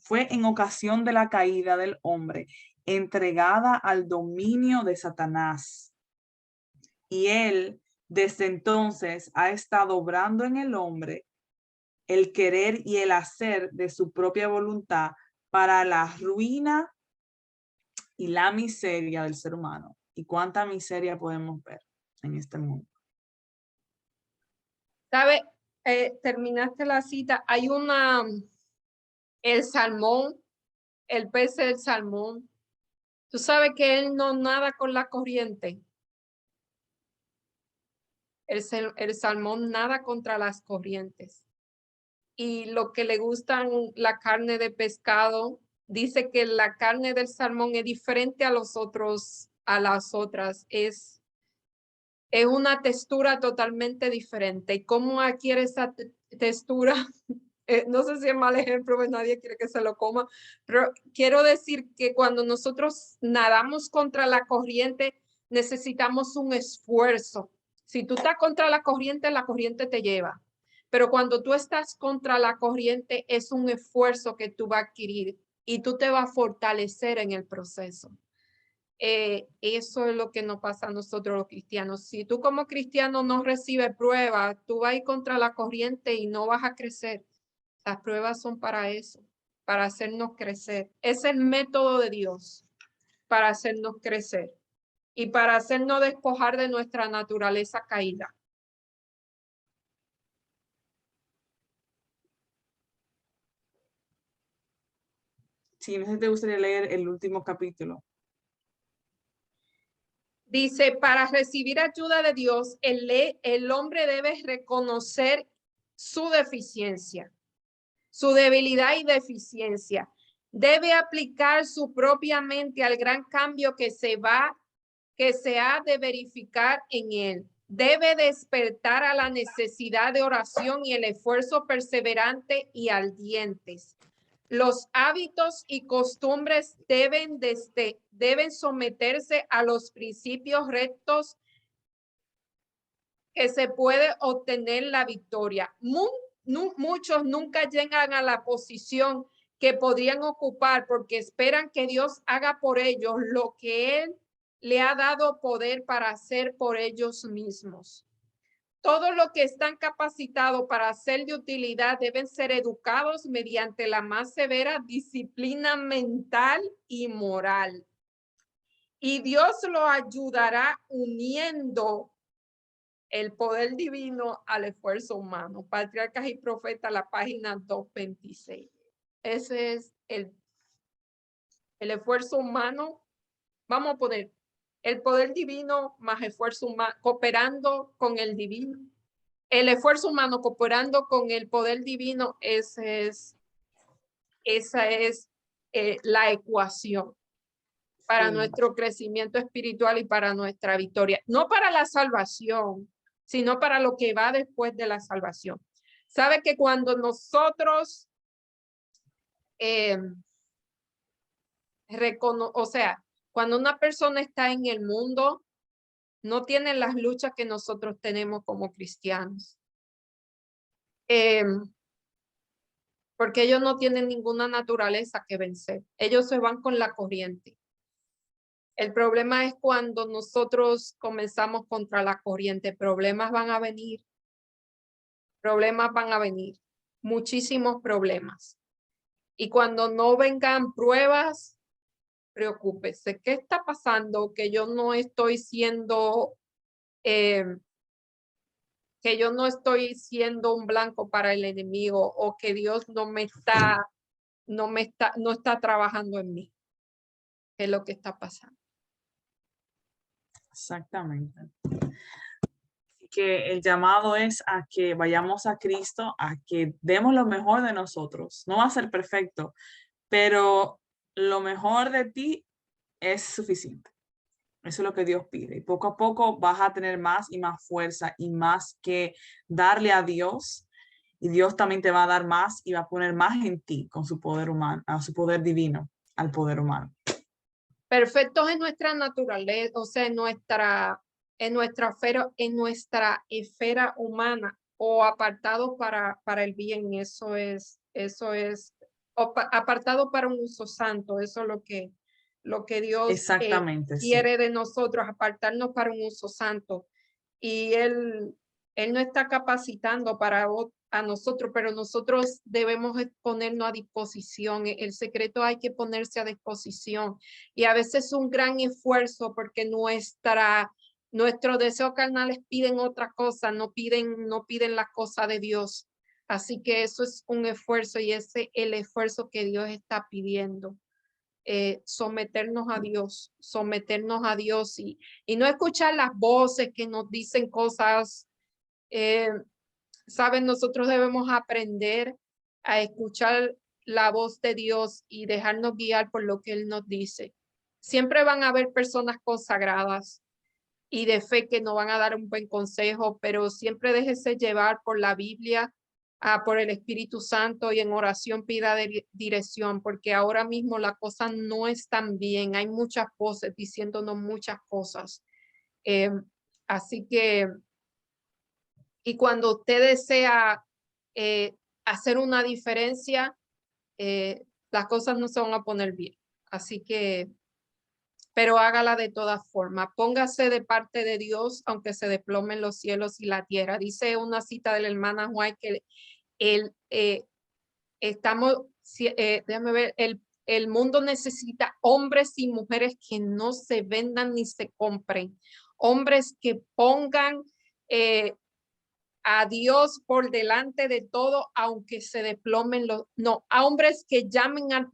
S2: de la caída del hombre, entregada al dominio de Satanás. Y él, desde entonces, ha estado obrando en el hombre el querer y el hacer de su propia voluntad para la ruina y la miseria del ser humano. ¿Y cuánta miseria podemos ver en este mundo?
S1: ¿Sabe? Terminaste la cita. Hay el salmón, el pez del salmón. Tú sabes que él no nada con la corriente. El salmón nada contra las corrientes. Y lo que le gustan la carne de pescado, dice que la carne del salmón es diferente a las otras. Es una textura totalmente diferente. ¿Y cómo adquiere esa textura? No sé si es mal ejemplo, pues nadie quiere que se lo coma, pero quiero decir que cuando nosotros nadamos contra la corriente, necesitamos un esfuerzo. Si tú estás contra la corriente te lleva. Pero cuando tú estás contra la corriente, es un esfuerzo que tú vas a adquirir y tú te vas a fortalecer en el proceso. Eso es lo que nos pasa a nosotros los cristianos. Si tú como cristiano no recibes pruebas, tú vas a ir contra la corriente y no vas a crecer. Las pruebas son para eso, para hacernos crecer. Es el método de Dios para hacernos crecer y para hacernos despojar de nuestra naturaleza caída.
S2: Sí, no sé si te gustaría leer el último capítulo.
S1: Dice, para recibir ayuda de Dios, el hombre debe reconocer su deficiencia, su debilidad y deficiencia. Debe aplicar su propia mente al gran cambio que se ha de verificar en él. Debe despertar a la necesidad de oración y el esfuerzo perseverante y ardientes. Los hábitos y costumbres deben someterse a los principios rectos que se puede obtener la victoria. Muchos nunca llegan a la posición que podrían ocupar porque esperan que Dios haga por ellos lo que Él le ha dado poder para hacer por ellos mismos. Todos los que están capacitados para ser de utilidad deben ser educados mediante la más severa disciplina mental y moral. Y Dios lo ayudará uniendo el poder divino al esfuerzo humano. Patriarcas y Profetas, la página 226. Ese es el esfuerzo humano. Vamos a poner el poder divino más esfuerzo humano, cooperando con el divino. El esfuerzo humano cooperando con el poder divino, esa es la ecuación para nuestro crecimiento espiritual y para nuestra victoria. No para la salvación, sino para lo que va después de la salvación. Sabe que cuando nosotros, cuando una persona está en el mundo, no tiene las luchas que nosotros tenemos como cristianos. Porque ellos no tienen ninguna naturaleza que vencer. Ellos se van con la corriente. El problema es cuando nosotros comenzamos contra la corriente. Problemas van a venir. Problemas van a venir. Muchísimos problemas. Y cuando no vengan pruebas, preocúpese. ¿Qué está pasando? Que yo no estoy siendo un blanco para el enemigo, o que Dios no está trabajando en mí. ¿Qué es lo que está pasando?
S2: Exactamente. Así que el llamado es a que vayamos a Cristo, a que demos lo mejor de nosotros. No va a ser perfecto, pero lo mejor de ti es suficiente. Eso es lo que Dios pide. Y poco a poco vas a tener más y más fuerza y más que darle a Dios. Y Dios también te va a dar más y va a poner más en ti con su poder humano, a su poder divino, al poder humano.
S1: Perfectos en nuestra naturaleza, o sea, en nuestra esfera humana, o apartados para el bien. Eso es apartado para un uso santo. Eso es lo que Dios
S2: Exactamente, sí.
S1: quiere de nosotros, apartarnos para un uso santo. Y Él no está capacitando a nosotros, pero nosotros debemos ponernos a disposición. El secreto hay que ponerse a disposición. Y a veces es un gran esfuerzo porque nuestros deseos carnales piden otra cosa, no piden la cosa de Dios. Así que eso es un esfuerzo, y ese es el esfuerzo que Dios está pidiendo. Someternos a Dios y no escuchar las voces que nos dicen cosas. Saben, nosotros debemos aprender a escuchar la voz de Dios y dejarnos guiar por lo que Él nos dice. Siempre van a haber personas consagradas y de fe que nos van a dar un buen consejo, pero siempre déjese llevar por la Biblia, por el Espíritu Santo, y en oración pida dirección, porque ahora mismo la cosa no es tan bien. Hay muchas voces diciéndonos muchas cosas. Así que, y cuando usted desea hacer una diferencia, las cosas no se van a poner bien. Así que, pero hágala de todas formas. Póngase de parte de Dios, aunque se desplomen los cielos y la tierra. Dice una cita de la hermana White que déjame ver, el mundo necesita hombres y mujeres que no se vendan ni se compren, hombres que pongan a Dios por delante de todo, aunque se desplomen a hombres que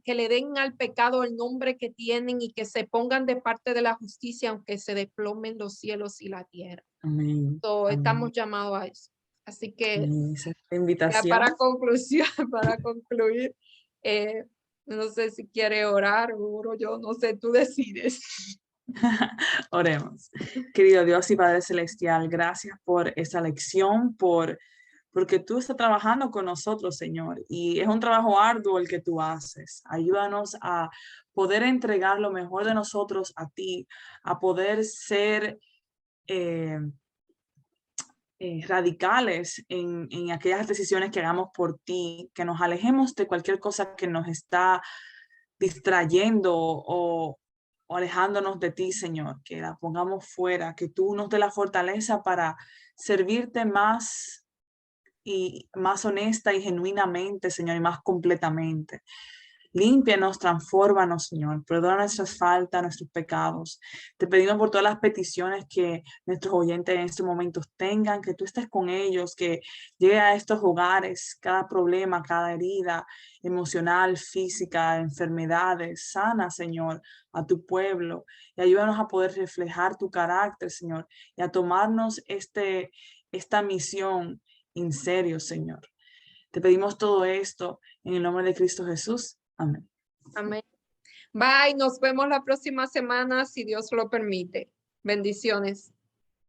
S1: que le den al pecado el nombre que tienen y que se pongan de parte de la justicia, aunque se desplomen los cielos y la tierra.
S2: Amén.
S1: Estamos llamados a eso. Así que
S2: Esa es la
S1: ya
S2: invitación.
S1: para conclusión, para concluir, no sé si quiere orar o oro yo, no sé, tú decides.
S2: Oremos. Querido Dios y Padre Celestial, gracias por esa lección, porque tú estás trabajando con nosotros, Señor, y es un trabajo arduo el que tú haces. Ayúdanos a poder entregar lo mejor de nosotros a ti, a poder ser radicales en aquellas decisiones que hagamos por ti, que nos alejemos de cualquier cosa que nos está distrayendo o alejándonos de ti, Señor, que la pongamos fuera, que tú nos dé la fortaleza para servirte más y más honesta y genuinamente, Señor, y más completamente. Límpianos, transfórmanos, Señor. Perdona nuestras faltas, nuestros pecados. Te pedimos por todas las peticiones que nuestros oyentes en estos momentos tengan, que tú estés con ellos, que llegue a estos hogares, cada problema, cada herida emocional, física, enfermedades. Sana, Señor, a tu pueblo y ayúdanos a poder reflejar tu carácter, Señor, y a tomarnos esta misión en serio, Señor. Te pedimos todo esto en el nombre de Cristo Jesús. Amén.
S1: Amén. Bye, nos vemos la próxima semana si Dios lo permite. Bendiciones.